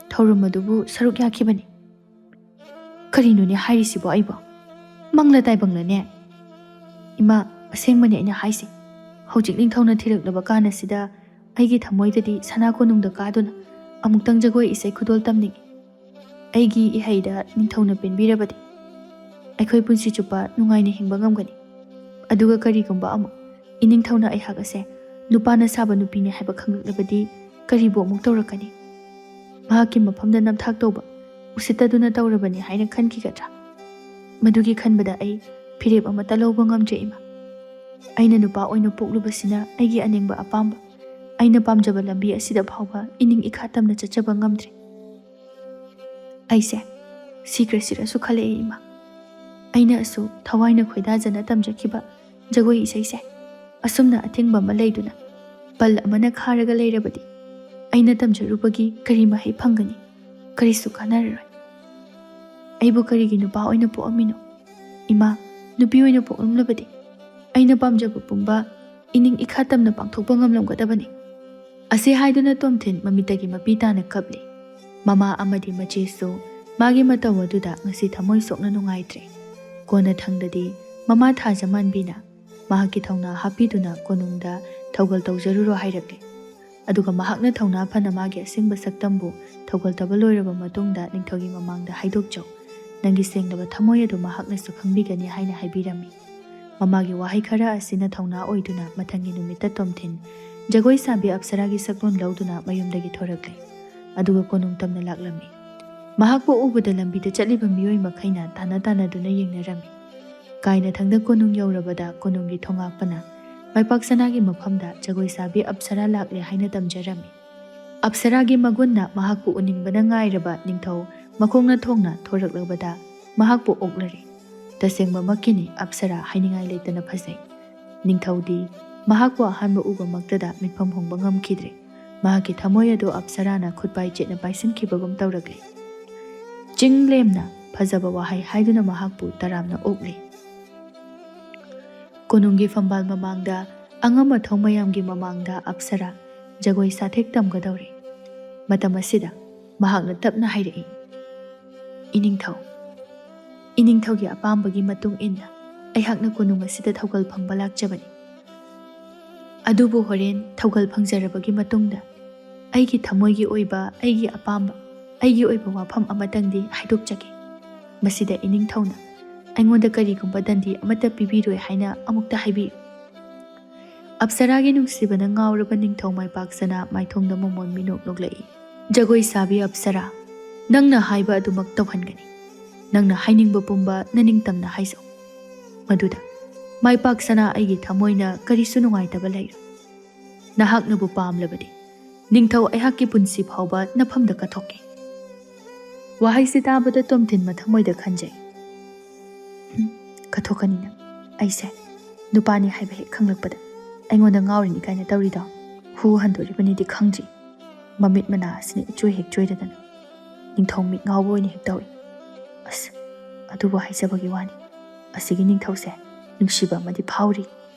ꯊꯧꯔꯝ ꯑꯗꯨꯕꯨ ꯁꯔꯨꯛ ꯌꯥꯈꯤꯕꯅꯤ꯫ ꯀꯔꯤꯅꯣꯅꯦ ꯍꯥꯏꯔꯤꯁꯤꯕꯣ ꯑꯩꯕꯣ? ꯃꯪꯂ ꯇꯥꯏꯕꯪꯂꯅꯦ? ꯏꯃꯥ, ꯑꯁꯦꯡꯕꯅꯤ ꯑꯩꯅ ꯍꯥꯏꯁꯦ꯫ ꯍꯧꯖꯤꯛ ꯅꯤꯡꯊꯧꯅ ꯊꯤꯔꯛꯂꯕ ꯀꯥꯟꯁꯤꯗ ꯑꯩꯒꯤ ꯊꯃꯣꯏꯗꯗꯤ ꯁꯅꯥ ꯀꯣꯅꯨꯡꯗ ꯀꯥꯗꯨꯅ ꯑꯃꯨꯛꯇꯪ ꯖꯒꯣꯏ ꯏꯁꯩ ꯈꯨꯗꯣꯜ ꯇꯝꯅꯤꯡꯉꯤ꯫ ꯑꯩꯒꯤ ꯏꯍꯩꯗ ꯅꯤꯡꯊꯧꯅ ꯄꯦꯟꯕꯤꯔꯕꯗꯤ ꯑꯩꯈꯣꯏ ꯄꯨꯟꯁꯤ ꯆꯨꯞꯄ ꯅꯨꯡꯉꯥꯏꯅ ꯍꯤꯡꯕ ꯉꯝꯒꯅꯤ꯫ ꯑꯗꯨꯒ ꯀꯔꯤꯒꯨꯝꯕ ꯑꯃꯨꯛ ꯏꯅꯤꯡꯊꯧꯅ ꯑꯩꯍꯥꯛ ꯑꯁꯦ ꯅꯨꯄꯥꯅ ꯁꯥꯕ ꯅꯨꯄꯤꯅꯤ ꯍꯥꯏꯕ ꯈꯪꯂꯛꯂꯕꯗꯤ ꯀꯔꯤꯕꯨ ꯑꯃꯨꯛ ꯇꯧꯔꯛꯀꯅꯤ? ꯃꯍꯥꯛꯀꯤ ꯃꯐꯝꯗ ꯅꯝꯊꯥꯛ ꯇꯧꯕ ꯎꯁꯤꯠꯇꯗꯨꯅ ꯇꯧꯔꯕꯅꯤ ꯍꯥꯏꯅ ꯈꯟꯈꯤꯒꯗ꯭ꯔꯥ? ꯃꯗꯨꯒꯤ ꯈꯟꯕꯗ ꯑꯩ ꯐꯤꯔꯦꯞ ꯑꯃꯠꯇ ꯂꯧꯕ ꯉꯝꯗ꯭ꯔꯦ ꯏꯃꯥ꯫ ꯑꯩꯅ ꯅꯨꯄꯥ ꯑꯣꯏꯅ ꯄꯣꯛꯂꯨꯕꯁꯤꯅ ꯑꯩꯒꯤ ꯑꯅꯤꯡꯕ ꯑꯄꯥꯝꯕ, ꯑꯩꯅ ꯄꯥꯝꯖꯕ ꯂꯝꯕꯤ ꯑꯁꯤꯗ ꯐꯥꯎꯕ ꯏꯅꯤꯡ ꯏꯈꯥ ꯇꯝꯅ ꯆꯠꯆꯕ ꯉꯝꯗ꯭ꯔꯦ꯫ ꯑꯩꯁꯦ ꯁꯤꯈ꯭ꯔꯁꯤꯔꯁꯨ ꯈꯜꯂꯛꯑꯦ ꯏꯃꯥ꯫ ꯑꯩꯅ ꯑꯁꯨꯛ ꯊꯋꯥꯏꯅ ꯈꯣꯏꯗꯥꯖꯅ ꯇꯝꯖꯈꯤꯕ ꯖꯒꯣꯏ ꯏꯁꯩꯁꯦ ꯑꯁꯨꯝꯅ ꯑꯊꯤꯡꯕ ꯑꯃ ꯂꯩꯗꯨꯅ ꯄꯜ ꯑꯃꯅ ꯈꯥꯔꯒ ꯂꯩꯔꯕꯗꯤ ꯑꯩꯅ ꯇꯝꯖꯔꯨꯕꯒꯤ ꯀꯔꯤ ꯃꯍꯩ ꯐꯪꯒꯅꯤ? ꯀꯔꯤꯁꯨ ꯀꯥꯟꯅꯔꯔꯣꯏ꯫ ꯑꯩꯕꯨ ꯀꯔꯤꯒꯤ ꯅꯨꯄꯥ ꯑꯣꯏꯅ ꯄꯣꯛꯑꯝꯃꯤꯅꯣ? ꯏꯃꯥ, ꯅꯨꯄꯤ ꯑꯣꯏꯅ ꯄꯣꯛꯂꯝꯂꯕꯗꯤ ꯑꯩꯅ ꯄꯥꯝꯖꯕ ꯄꯨꯝꯕ ꯏꯅꯤꯡ ꯏꯈꯥ ꯇꯝꯅ ꯄꯥꯡꯊꯣꯛꯄ ꯉꯝꯂꯝꯒꯗꯕꯅꯤ꯫ ꯑꯁꯤ ꯍꯥꯏꯗꯨꯅ ꯇꯣꯝꯊꯤꯟ ꯃꯃꯤꯠꯇꯒꯤ ꯃꯄꯤ ꯇꯥꯅ ꯀꯞꯂꯤ꯫ ꯃꯃꯥ ꯑꯃꯗꯤ ꯃꯆꯦꯁꯨ ꯃꯥꯒꯤ ꯃꯇꯧ ꯑꯗꯨꯗ ꯉꯁꯤ ꯊꯃꯣꯏ ꯁꯣꯛꯅ ꯅꯨꯡꯉꯥꯏꯇ꯭ꯔꯦ꯫ ꯀꯣꯟꯅ ꯊꯪꯗꯗꯤ ꯃꯃꯥ ꯊꯥꯖꯃꯥꯟꯕꯤꯅ ꯃꯍꯥꯛꯀꯤ ꯊꯧꯅꯥ ꯍꯥꯞꯄꯤꯗꯨꯅ ꯀꯣꯅꯨꯡꯗ ꯊꯧꯒꯜ ꯇꯧꯖꯔꯨꯔꯣ ꯍꯥꯏꯔꯛꯂꯦ꯫ ꯑꯗꯨꯒ ꯃꯍꯥꯛꯅ ꯊꯧꯅꯥ ꯐꯅ ꯃꯥꯒꯤ ꯑꯁꯦꯡꯕ ꯁꯛꯇꯝꯕꯨ ꯊꯧꯒꯜ ꯇꯧꯕ ꯂꯣꯏꯔꯕ ꯃꯇꯨꯡꯗ ꯅꯤꯡꯊꯧꯒꯤ ꯃꯃꯥꯡꯗ ꯍꯥꯏꯗꯣꯛꯆꯧ, ꯅꯪꯒꯤ ꯁꯦꯡꯂꯕ ꯊꯃꯣꯏ ꯑꯗꯨ ꯃꯍꯥꯛꯅꯁꯨ ꯈꯪꯕꯤꯒꯅꯤ ꯍꯥꯏꯅ ꯍꯥꯏꯕꯤꯔꯝꯃꯤ꯫ ꯃꯃꯥꯒꯤ ꯋꯥꯍꯩ ꯈꯔ ꯑꯁꯤꯅ ꯊꯧꯅꯥ ꯑꯣꯏꯗꯨꯅ ꯃꯊꯪꯒꯤ ꯅꯨꯃꯤꯠꯇ ꯇꯣꯝꯊꯤꯟ ꯖꯒꯣꯏ ꯁꯥꯕꯤ ꯑꯞꯁꯔꯥꯒꯤ ꯁꯛꯂꯣꯟ ꯂꯧꯗꯨꯅ ꯃꯌꯨꯝꯗꯒꯤ ꯊꯣꯔꯛꯂꯦ꯫ ꯑꯗꯨꯒ ꯀꯣꯅꯨꯡ ꯇꯝꯅ ꯂꯥꯛꯂꯝꯃꯤ꯫ ꯃꯍꯥꯛꯄꯨ ꯎꯕꯗ ꯂꯝꯕꯤꯗ ꯆꯠꯂꯤꯕ ꯃꯤꯑꯣꯏ ꯃꯈꯩꯅ ꯇꯥꯟꯅꯗꯨꯅ ꯌꯦꯡꯅꯔꯝꯃꯤ꯫ ꯀꯥꯏꯅꯊꯪꯗ ꯀꯣꯅꯨꯡ ꯌꯧꯔꯕꯗ ꯀꯣꯅꯨꯡꯒꯤ ꯊꯣꯉꯥꯛꯄꯅ ꯃꯥꯏꯄꯥꯛ ꯁꯅꯥꯒꯤ ꯃꯐꯝꯗ ꯖꯒꯣꯏ ꯁꯥꯕꯤ ꯑꯞꯁꯔꯥ ꯂꯥꯛꯂꯦ ꯍꯥꯏꯅ ꯇꯝꯖꯔꯝꯃꯤ꯫ ꯑꯞꯁꯔꯥꯒꯤ ꯃꯒꯨꯟꯅ ꯃꯍꯥꯛꯄꯨ ꯎꯅꯤꯡꯕꯅ ꯉꯥꯏꯔꯕ ꯅꯤꯡꯊꯧ ꯃꯈꯣꯡꯅ ꯊꯣꯡꯅ ꯊꯣꯔꯛꯂꯕꯗ ꯃꯍꯥꯛꯄꯨ ꯑꯣꯛꯂꯔꯦ꯫ ꯇꯁꯦꯡꯕꯃꯛꯀꯤꯅꯤ ꯑꯞꯁꯔꯥ ꯍꯥꯏꯅꯤꯡꯉꯥꯏ ꯂꯩꯇꯅ ꯐꯖꯩ꯫ ꯅꯤꯡꯊꯧꯗꯤ ꯃꯍꯥꯛꯄꯨ ꯑꯍꯥꯟꯕ ꯎꯕꯃꯛꯇꯗ ꯃꯤꯠꯐꯝ ꯍꯣꯡꯕ ꯉꯝꯈꯤꯗ꯭ꯔꯦ꯫ ꯃꯍꯥꯛꯀꯤ ꯊꯃꯣꯏ ꯑꯗꯨ ꯑꯞꯁꯔꯥꯅ ꯈꯨꯠꯄꯥꯏ ꯆꯦꯠꯅ ꯄꯥꯏꯁꯤꯟꯈꯤꯕꯒꯨꯝ ꯇꯧꯔꯛꯂꯦ꯫ ꯆꯤꯡ ꯂꯦꯝꯅ ꯐꯖꯕ ꯋꯥꯍꯩ ꯍꯥꯏꯗꯨꯅ ꯃꯍꯥꯛꯄꯨ ꯇꯔꯥꯝꯅ ꯑꯣꯛꯂꯦ꯫ ꯀꯣꯅꯨꯡꯒꯤ ꯐꯝꯕꯥꯜ ꯃꯃꯥꯡꯗ ꯑꯉꯝ ꯑꯊꯧ ꯃꯌꯥꯝꯒꯤ ꯃꯃꯥꯡꯗ ꯑꯞꯁꯔꯥ ꯖꯒꯣꯏ ꯁꯥꯊꯦꯛ ꯇꯝꯒꯗꯧꯔꯦ꯫ ꯃꯇꯝ ꯑꯁꯤꯗ ꯃꯍꯥꯛꯅ ꯇꯞꯅ ꯍꯥꯏꯔꯛꯏ, ꯏꯅꯤꯡꯊꯧ, ꯏꯅꯤꯡꯊꯧꯒꯤ ꯑꯄꯥꯝꯕꯒꯤ ꯃꯇꯨꯡ ꯏꯟꯅ ꯑꯩꯍꯥꯛꯅ ꯀꯣꯅꯨꯡ ꯑꯁꯤꯗ ꯊꯧꯒꯜ ꯐꯪꯕ ꯂꯥꯛꯆꯕꯅꯤ꯫ ꯑꯗꯨꯕꯨ ꯍꯣꯔꯦꯟ ꯊꯧꯒꯜ ꯐꯪꯖꯔꯕꯒꯤ ꯃꯇꯨꯡꯗ ꯑꯩꯒꯤ ꯊꯃꯣꯏꯒꯤ ꯑꯣꯏꯕ ꯑꯩꯒꯤ ꯑꯄꯥꯝꯕ ꯑꯩꯒꯤ ꯑꯣꯏꯕ ꯋꯥꯐꯝ ꯑꯃꯇꯪꯗꯤ ꯍꯥꯏꯗꯣꯛꯆꯒꯦ꯫ ꯃꯁꯤꯗ ꯏꯅꯤꯡꯊꯧꯅ ꯑꯩꯉꯣꯟꯗ ꯀꯔꯤꯒꯨꯝꯕ ꯗꯟꯗꯤ ꯑꯃꯠꯇ ꯄꯤꯕꯤꯔꯣꯏ ꯍꯥꯏꯅ ꯑꯃꯨꯛꯇ ꯍꯥꯏꯕꯤꯌꯨ꯫ ꯑꯞꯁꯔꯥꯒꯤ ꯅꯨꯡꯁꯤꯕꯅ ꯉꯥꯎꯔꯕ ꯅꯤꯡꯊꯧ ꯃꯥꯏꯄꯥꯛ ꯁꯅꯥ ꯃꯥꯏꯊꯣꯡꯗ ꯃꯣꯃꯣꯟ ꯃꯤꯅꯣꯛ ꯅꯣꯛꯂꯛꯏ꯫ ꯖꯒꯣꯏ ꯁꯥꯕꯤ ꯑꯞꯁꯔꯥ, ꯅꯪꯅ ꯍꯥꯏꯕ ꯑꯗꯨꯃꯛ ꯇꯧꯍꯟꯒꯅꯤ꯫ ꯅꯪꯅ ꯍꯥꯏꯅꯤꯡꯕ ꯄꯨꯝꯕ ꯅꯅꯤꯡꯇꯝꯅ ꯍꯥꯏꯖꯧ꯫ ꯃꯗꯨꯗ ꯃꯥꯏꯄꯥꯛ ꯁꯅꯥ ꯑꯩꯒꯤ ꯊꯃꯣꯏꯅ ꯀꯔꯤꯁꯨ ꯅꯨꯡꯉꯥꯏꯇꯕ ꯂꯩꯔꯣꯏ꯫ ꯅꯍꯥꯛꯅꯕꯨ ꯄꯥꯝꯂꯕꯗꯤ ꯅꯤꯡꯊꯧ ꯑꯩꯍꯥꯛꯀꯤ ꯄꯨꯟꯁꯤ ꯐꯥꯎꯕ ꯅꯐꯝꯗ ꯀꯠꯊꯣꯛꯀꯦ꯫ ꯋꯥꯍꯩꯁꯤ ꯇꯥꯕꯗ ꯇꯣꯝꯊꯤꯟ ꯃꯊꯃꯣꯏꯗ ꯈꯟꯖꯩ, ꯀꯠꯊꯣꯛꯀꯅꯤꯅ ꯑꯩꯁꯦ ꯅꯨꯄꯥꯅꯤ ꯍꯥꯏꯕ ꯍꯦꯛ ꯈꯪꯂꯛꯄꯗ ꯑꯩꯉꯣꯟꯗ ꯉꯥꯎꯔꯤꯅꯤ ꯀꯥꯏꯅ ꯇꯧꯔꯤꯗꯣ ꯍꯨ ꯍꯟꯗꯣꯔꯤꯕꯅꯤꯗꯤ ꯈꯪꯗ꯭ꯔꯤ꯫ ꯃꯃꯤꯠ ꯃꯅꯥ ꯑꯁꯤꯅ ꯏꯆꯣꯏ ꯍꯦꯛ ꯆꯣꯏꯔꯗꯅ ꯅꯤꯡꯊꯧ ꯃꯤꯠ ꯉꯥꯎꯕ ꯑꯣꯏꯅ ꯍꯦꯛ ꯇꯧꯏ꯫ ꯑꯁ, ꯑꯗꯨꯕꯨ ꯍꯥꯏꯖꯕꯒꯤ ꯋꯥꯅꯤ, ꯑꯁꯤꯒꯤ ꯅꯤꯡꯊꯧꯁꯦ ꯅꯨꯡꯁꯤꯕ ꯑꯃꯗꯤ ꯐꯥꯎꯔꯤ꯫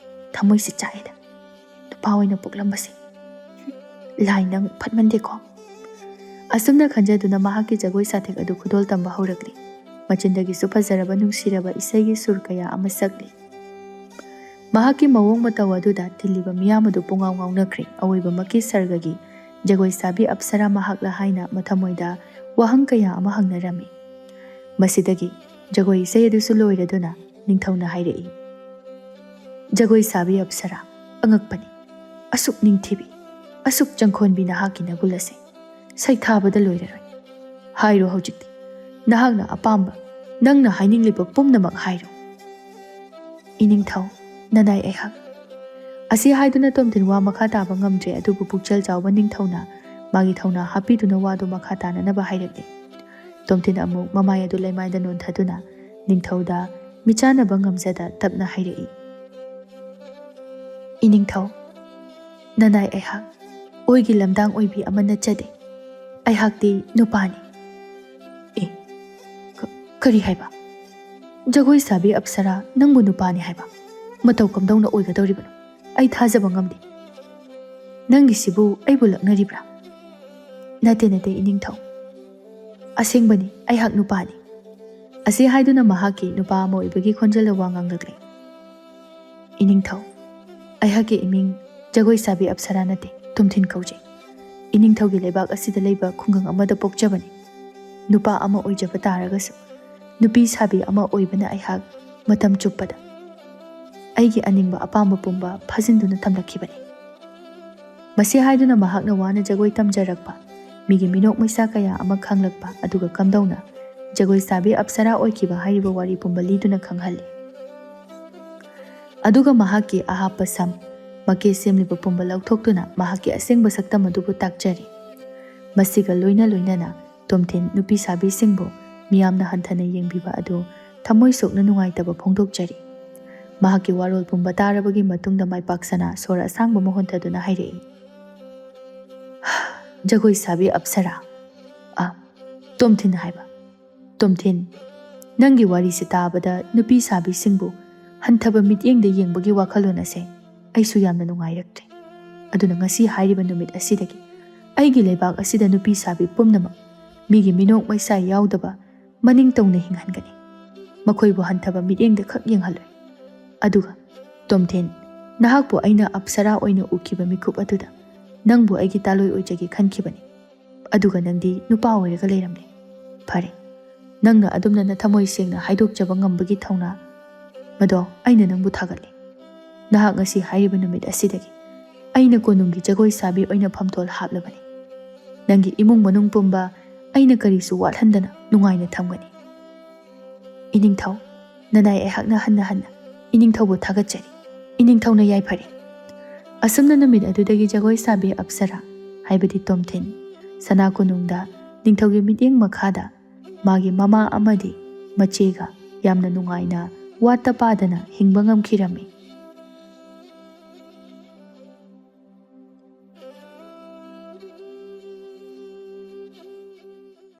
ꯊꯃꯣꯏꯁꯤ ꯆꯥꯛꯑꯦꯗ, ꯅꯨꯄꯥ ꯑꯣꯏꯅ ꯄꯣꯛꯂꯝꯕꯁꯦ꯫ ꯂꯥꯏ ꯅꯪ ꯐꯠꯃꯟꯗꯦꯀꯣ꯫ ꯑꯁꯨꯝꯅ ꯈꯟꯖꯗꯨꯅ ꯃꯍꯥꯛꯀꯤ ꯖꯒꯣꯏ ꯁꯥꯊꯦꯛ ꯑꯗꯨ ꯈꯨꯗꯣꯜ ꯇꯝꯕ ꯍꯧꯔꯛꯂꯤ꯫ ꯃꯆꯤꯟꯗꯒꯤꯁꯨ ꯐꯖꯔꯕ ꯅꯨꯡꯁꯤꯔꯕ ꯏꯁꯩꯒꯤ ꯁꯨꯔ ꯀꯌꯥ ꯑꯃ ꯁꯛꯂꯤ꯫ ꯃꯍꯥꯛꯀꯤ ꯃꯑꯣꯡ ꯃꯇꯧ ꯑꯗꯨꯗ ꯇꯤꯜꯂꯤꯕ ꯃꯤꯌꯥꯝ ꯑꯗꯨ ꯄꯨꯡꯉꯥꯎ ꯉꯥꯎꯅꯈ꯭ꯔꯦ꯫ ꯑꯋꯣꯏꯕꯃꯛꯀꯤ ꯁꯔꯒꯒꯤ ꯖꯒꯣꯏ ꯁꯥꯕꯤ ꯑꯞꯁꯔꯥ ꯃꯍꯥꯛꯂ ꯍꯥꯏꯅ ꯃꯊꯃꯣꯏꯗ ꯋꯥꯍꯪ ꯀꯌꯥ ꯑꯃ ꯍꯪꯅꯔꯝꯃꯤ꯫ ꯃꯁꯤꯗꯒꯤ ꯖꯒꯣꯏ ꯏꯁꯩ ꯑꯗꯨꯁꯨ ꯂꯣꯏꯔꯗꯨꯅ ꯅꯤꯡꯊꯧꯅ ꯍꯥꯏꯔꯛꯏ, ꯖꯒꯣꯏ ꯁꯥꯕꯤ ꯑꯞꯁꯔꯥ, ꯑꯉꯛꯄꯅꯤ, ꯑꯁꯨꯛ ꯅꯤꯡꯊꯤꯕꯤ, ꯑꯁꯨꯛ ꯆꯪꯈꯣꯟꯕꯤ ꯅꯍꯥꯛꯀꯤ ꯅꯒꯨꯜ ꯑꯁꯦ ꯁꯩꯊꯥꯕꯗ ꯂꯣꯏꯔꯔꯣꯏ꯫ ꯍꯥꯏꯔꯣ ꯍꯧꯖꯤꯛꯇꯤ, ꯅꯍꯥꯛꯅ ꯑꯄꯥꯝꯕ ꯅꯪꯅ ꯍꯥꯏꯅꯤꯡꯂꯤꯕ ꯄꯨꯝꯅꯃꯛ ꯍꯥꯏꯔꯣ꯫ ꯏꯅꯤꯡꯊꯧ ꯅꯅꯥꯏ ꯑꯩꯍꯥꯛ ꯑꯁꯤ ꯍꯥꯏꯗꯨꯅ ꯇꯣꯝꯊꯤꯟ ꯋꯥ ꯃꯈꯥ ꯇꯥꯕ ꯉꯝꯗ꯭ꯔꯦ, ꯑꯗꯨꯕꯨ ꯄꯨꯛꯆꯦꯜ ꯆꯥꯎꯕ ꯅꯤꯡꯊꯧꯅ ꯃꯥꯒꯤ ꯊꯧꯅꯥ ꯍꯥꯞꯄꯤꯗꯨꯅ ꯋꯥꯗꯨ ꯃꯈꯥ ꯇꯥꯅꯅꯕ ꯍꯥꯏꯔꯛꯂꯤ꯫ ꯇꯣꯝꯊꯤꯟ ꯑꯃꯨꯛ ꯃꯃꯥꯏ ꯑꯗꯨ ꯂꯩꯃꯥꯏꯗ ꯅꯣꯟꯊꯗꯨꯅ ꯅꯤꯡꯊꯧꯗ ꯃꯤꯆꯥꯟꯅꯕ ꯉꯝꯖꯗ ꯇꯞꯅ ꯍꯥꯏꯔꯛꯏ꯫ ꯏꯅꯤꯡꯊꯧ ꯅꯅꯥꯏ ꯑꯩꯍꯥꯛ ꯑꯣꯏꯒꯤ ꯂꯝꯗꯥꯡ ꯑꯣꯏꯕꯤ ꯑꯃ ꯅꯠꯆꯗꯦ, ꯑꯩꯍꯥꯛꯇꯤ ꯅꯨꯄꯥꯅꯤ꯫ ꯑꯦ ꯀꯔꯤ ꯍꯥꯏꯕ? ꯖꯒꯣꯏ ꯁꯥꯕꯤ ꯑꯞꯁꯔꯥ ꯅꯪꯕꯨ ꯅꯨꯄꯥꯅꯤ ꯍꯥꯏꯕ? ꯃꯇꯧ ꯀꯝꯗꯧꯅ ꯑꯣꯏꯒꯗꯧꯔꯤꯕꯅꯣ? ꯑꯩ ꯊꯥꯖꯕ ꯉꯝꯗꯦ꯫ ꯅꯪꯒꯤꯁꯤꯕꯨ ꯑꯩꯕꯨ ꯂꯛꯅꯔꯤꯕ꯭ꯔꯥ? ꯅꯠꯇꯦ ꯏꯅꯤꯡꯊꯧ, ꯑꯁꯦꯡꯕꯅꯤ ꯑꯩꯍꯥꯛ ꯅꯨꯄꯥꯅꯤ꯫ ꯑꯁꯤ ꯍꯥꯏꯗꯨꯅ ꯃꯍꯥꯛꯀꯤ ꯅꯨꯄꯥ ꯑꯃ ꯑꯣꯏꯕꯒꯤ ꯈꯣꯟꯖꯦꯜꯗ ꯋꯥ ꯉꯥꯡꯂꯛꯂꯤ꯫ ꯏꯅꯤꯡꯊꯧ ꯑꯩꯍꯥꯛꯀꯤ ꯏꯃꯤꯡ ꯖꯒꯣꯏ ꯁꯥꯕꯤ ꯑꯞꯁꯔꯥ ꯅꯠꯇꯦ, ꯇꯣꯝꯊꯤꯟ ꯀꯧꯖꯩ꯫ ꯏꯅꯤꯡꯊꯧꯒꯤ ꯂꯩꯕꯥꯛ ꯑꯁꯤꯗ ꯂꯩꯕ ꯈꯨꯡꯒꯪ ꯑꯃꯗ ꯄꯣꯛꯆꯕꯅꯤ꯫ ꯅꯨꯄꯥ ꯑꯃ ꯑꯣꯏꯖꯕ ꯇꯥꯔꯒꯁꯨ ꯅꯨꯄꯤ ꯁꯥꯕꯤ ꯑꯃ ꯑꯣꯏꯕꯅ ꯑꯩꯍꯥꯛ ꯃꯇꯝ ꯆꯨꯞꯄꯗ ꯑꯩꯒꯤ ꯑꯅꯤꯡꯕ ꯑꯄꯥꯝꯕ ꯄꯨꯝꯕ ꯐꯥꯖꯤꯟꯗꯨꯅ ꯊꯝꯂꯛꯈꯤꯕꯅꯤ꯫ ꯃꯁꯤ ꯍꯥꯏꯗꯨꯅ ꯃꯍꯥꯛꯅ ꯋꯥꯅ ꯖꯒꯣꯏ ꯇꯝꯖꯔꯛꯄ, ꯃꯤꯒꯤ ꯃꯤꯅꯣꯛ ꯃꯩꯁꯥ ꯀꯌꯥ ꯑꯃ ꯈꯪꯂꯛꯄ, ꯑꯗꯨꯒ ꯀꯝꯗꯧꯅ ꯖꯒꯣꯏ ꯁꯥꯕꯤ ꯑꯞꯁꯔꯥ ꯑꯣꯏꯈꯤꯕ ꯍꯥꯏꯔꯤꯕ ꯋꯥꯔꯤ ꯄꯨꯝꯕ ꯂꯤꯗꯨꯅ ꯈꯪꯍꯜꯂꯤ꯫ ꯑꯗꯨꯒ ꯃꯍꯥꯛꯀꯤ ꯑꯍꯥꯞꯄ ꯁꯝ, ꯃꯀꯦ ꯁꯦꯝꯂꯤꯕ ꯄꯨꯝꯕ ꯂꯧꯊꯣꯛꯇꯨꯅ ꯃꯍꯥꯛꯀꯤ ꯑꯁꯦꯡꯕ ꯁꯛꯇꯝ ꯑꯗꯨꯕꯨ ꯇꯥꯛꯆꯔꯤ꯫ ꯃꯁꯤꯒ ꯂꯣꯏꯅꯅ ꯇꯣꯝꯊꯤꯟ ꯅꯨꯄꯤ ꯁꯥꯕꯤꯁꯤꯡꯕꯨ ꯃꯤꯌꯥꯝꯅ ꯍꯟꯊꯅ ꯌꯦꯡꯕꯤꯕ ꯑꯗꯨ ꯊꯃꯣꯏ ꯁꯣꯛꯅ ꯅꯨꯡꯉꯥꯏꯇꯕ ꯐꯣꯡꯗꯣꯛꯆꯔꯤ꯫ ꯃꯍꯥꯛꯀꯤ ꯋꯥꯔꯣꯜ ꯄꯨꯝꯕ ꯇꯥꯔꯕꯒꯤ ꯃꯇꯨꯡꯗ ꯃꯥꯏꯄꯥꯛꯁꯅ ꯁꯣꯔ ꯑꯁꯥꯡꯕ ꯑꯃ ꯍꯣꯟꯊꯗꯨꯅ ꯍꯥꯏꯔꯛꯏ꯫ ꯖꯒꯣꯏ ꯁꯥꯕꯤ ꯑꯞꯁꯔꯥ, ꯇꯣꯝꯊꯤꯟ ꯍꯥꯏꯕ꯫ ꯇꯣꯝꯊꯤꯟ, ꯅꯪꯒꯤ ꯋꯥꯔꯤꯁꯤ ꯇꯥꯕꯗ ꯅꯨꯄꯤ ꯁꯥꯕꯤꯁꯤꯡꯕꯨ ꯍꯟꯊꯕ ꯃꯤꯠꯌꯦꯡꯗ ꯌꯦꯡꯕꯒꯤ ꯋꯥꯈꯜꯂꯣꯟ ꯑꯁꯦ ꯑꯩꯁꯨ ꯌꯥꯝꯅ ꯅꯨꯡꯉꯥꯏꯔꯛꯇ꯭ꯔꯦ꯫ ꯑꯗꯨꯅ ꯉꯁꯤ ꯍꯥꯏꯔꯤꯕ ꯅꯨꯃꯤꯠ ꯑꯁꯤꯗꯒꯤ ꯑꯩꯒꯤ ꯂꯩꯕꯥꯛ ꯑꯁꯤꯗ ꯅꯨꯄꯤ ꯁꯥꯕꯤ ꯄꯨꯝꯅꯃꯛ ꯃꯤꯒꯤ ꯃꯤꯅꯣꯛ ꯃꯩꯁꯥ ꯌꯥꯎꯗꯕ ꯃꯅꯤꯡ ꯇꯧꯅ ꯍꯤꯡꯍꯟꯒꯅꯤ꯫ ꯃꯈꯣꯏꯕꯨ ꯍꯟꯊꯕ ꯃꯤꯠꯌꯦꯡꯗ ꯈꯛ ꯌꯦꯡꯍꯜꯂꯣꯏ꯫ ꯑꯗꯨꯒ ꯇꯣꯝꯊꯤꯟ, ꯅꯍꯥꯛꯄꯨ ꯑꯩꯅ ꯑꯞꯁꯔꯥ ꯑꯣꯏꯅ ꯎꯈꯤꯕ ಮಿꯀꯨꯞ ꯑꯗꯨꯗ ꯅꯪꯕꯨ ꯑꯩꯒꯤ ꯇꯥꯂꯣꯏ ꯑꯣꯏꯖꯒꯦ ꯈꯟꯈꯤꯕꯅꯤ, ꯑꯗꯨꯒ ꯅꯪꯗꯤ ꯅꯨꯄꯥ ꯑꯣꯏꯔꯒ ꯂꯩꯔꯝꯂꯦ꯫ ꯐꯔꯦ, ꯅꯪꯅ ꯑꯗꯨꯝꯅ ꯊꯃꯣꯏ ꯁꯦꯡꯅ ꯍꯥꯏꯗꯣꯛꯆꯕ ꯉꯝꯕꯒꯤ ꯊꯧꯅꯥ ꯃꯗꯣ ꯑꯩꯅ ꯅꯪꯕꯨ ꯊꯥꯒꯠꯂꯤ꯫ ꯅꯍꯥꯛ ꯉꯁꯤ ꯍꯥꯏꯔꯤꯕ ꯅꯨꯃꯤꯠ ꯑꯁꯤꯗꯒꯤ ꯑꯩꯅ ꯀꯣꯅꯨꯡꯒꯤ ꯖꯒꯣꯏ ꯁꯥꯕꯤ ꯑꯣꯏꯅ ꯐꯝꯊꯣꯜ ꯍꯥꯞꯂꯕꯅꯤ꯫ ꯅꯪꯒꯤ ꯏꯃꯨꯡ ꯃꯅꯨꯡ ꯄꯨꯝꯕ ꯑꯩꯅ ꯀꯔꯤꯁꯨ ꯋꯥꯠꯍꯟꯗꯅ ꯅꯨꯡꯉꯥꯏꯅ ꯊꯝꯒꯅꯤ꯫ ꯏꯅꯤꯡꯊꯧ ꯅꯅꯥꯏ ꯑꯩꯍꯥꯛꯅ ꯍꯟꯅ ꯏꯅꯤꯡꯊꯧꯕꯨ ꯊꯥꯒꯠꯆꯔꯤ꯫ ꯏꯅꯤꯡꯊꯧꯅ ꯌꯥꯏꯐꯔꯦ꯫ ꯑꯁꯨꯝꯅ ꯅꯨꯃꯤꯠ ꯑꯗꯨꯗꯒꯤ ꯖꯒꯣꯏ ꯁꯥꯕꯤ ꯑꯞꯁꯔꯥ ꯍꯥꯏꯕꯗꯤ ꯇꯣꯝꯊꯤꯟ ꯁꯅꯥ ꯀꯣꯅꯨꯡꯗ ꯅꯤꯡꯊꯧꯒꯤ ꯃꯤꯠꯌꯦꯡ ꯃꯈꯥꯗ ꯃꯥꯒꯤ ꯃꯃꯥ ꯑꯃꯗꯤ ꯃꯆꯦꯒ ꯌꯥꯝꯅ ꯅꯨꯡꯉꯥꯏꯅ ꯋꯥꯠꯇ ꯄꯥꯗꯅ ꯍꯤꯡꯕ ꯉꯝꯈꯤꯔꯝꯃꯤ꯫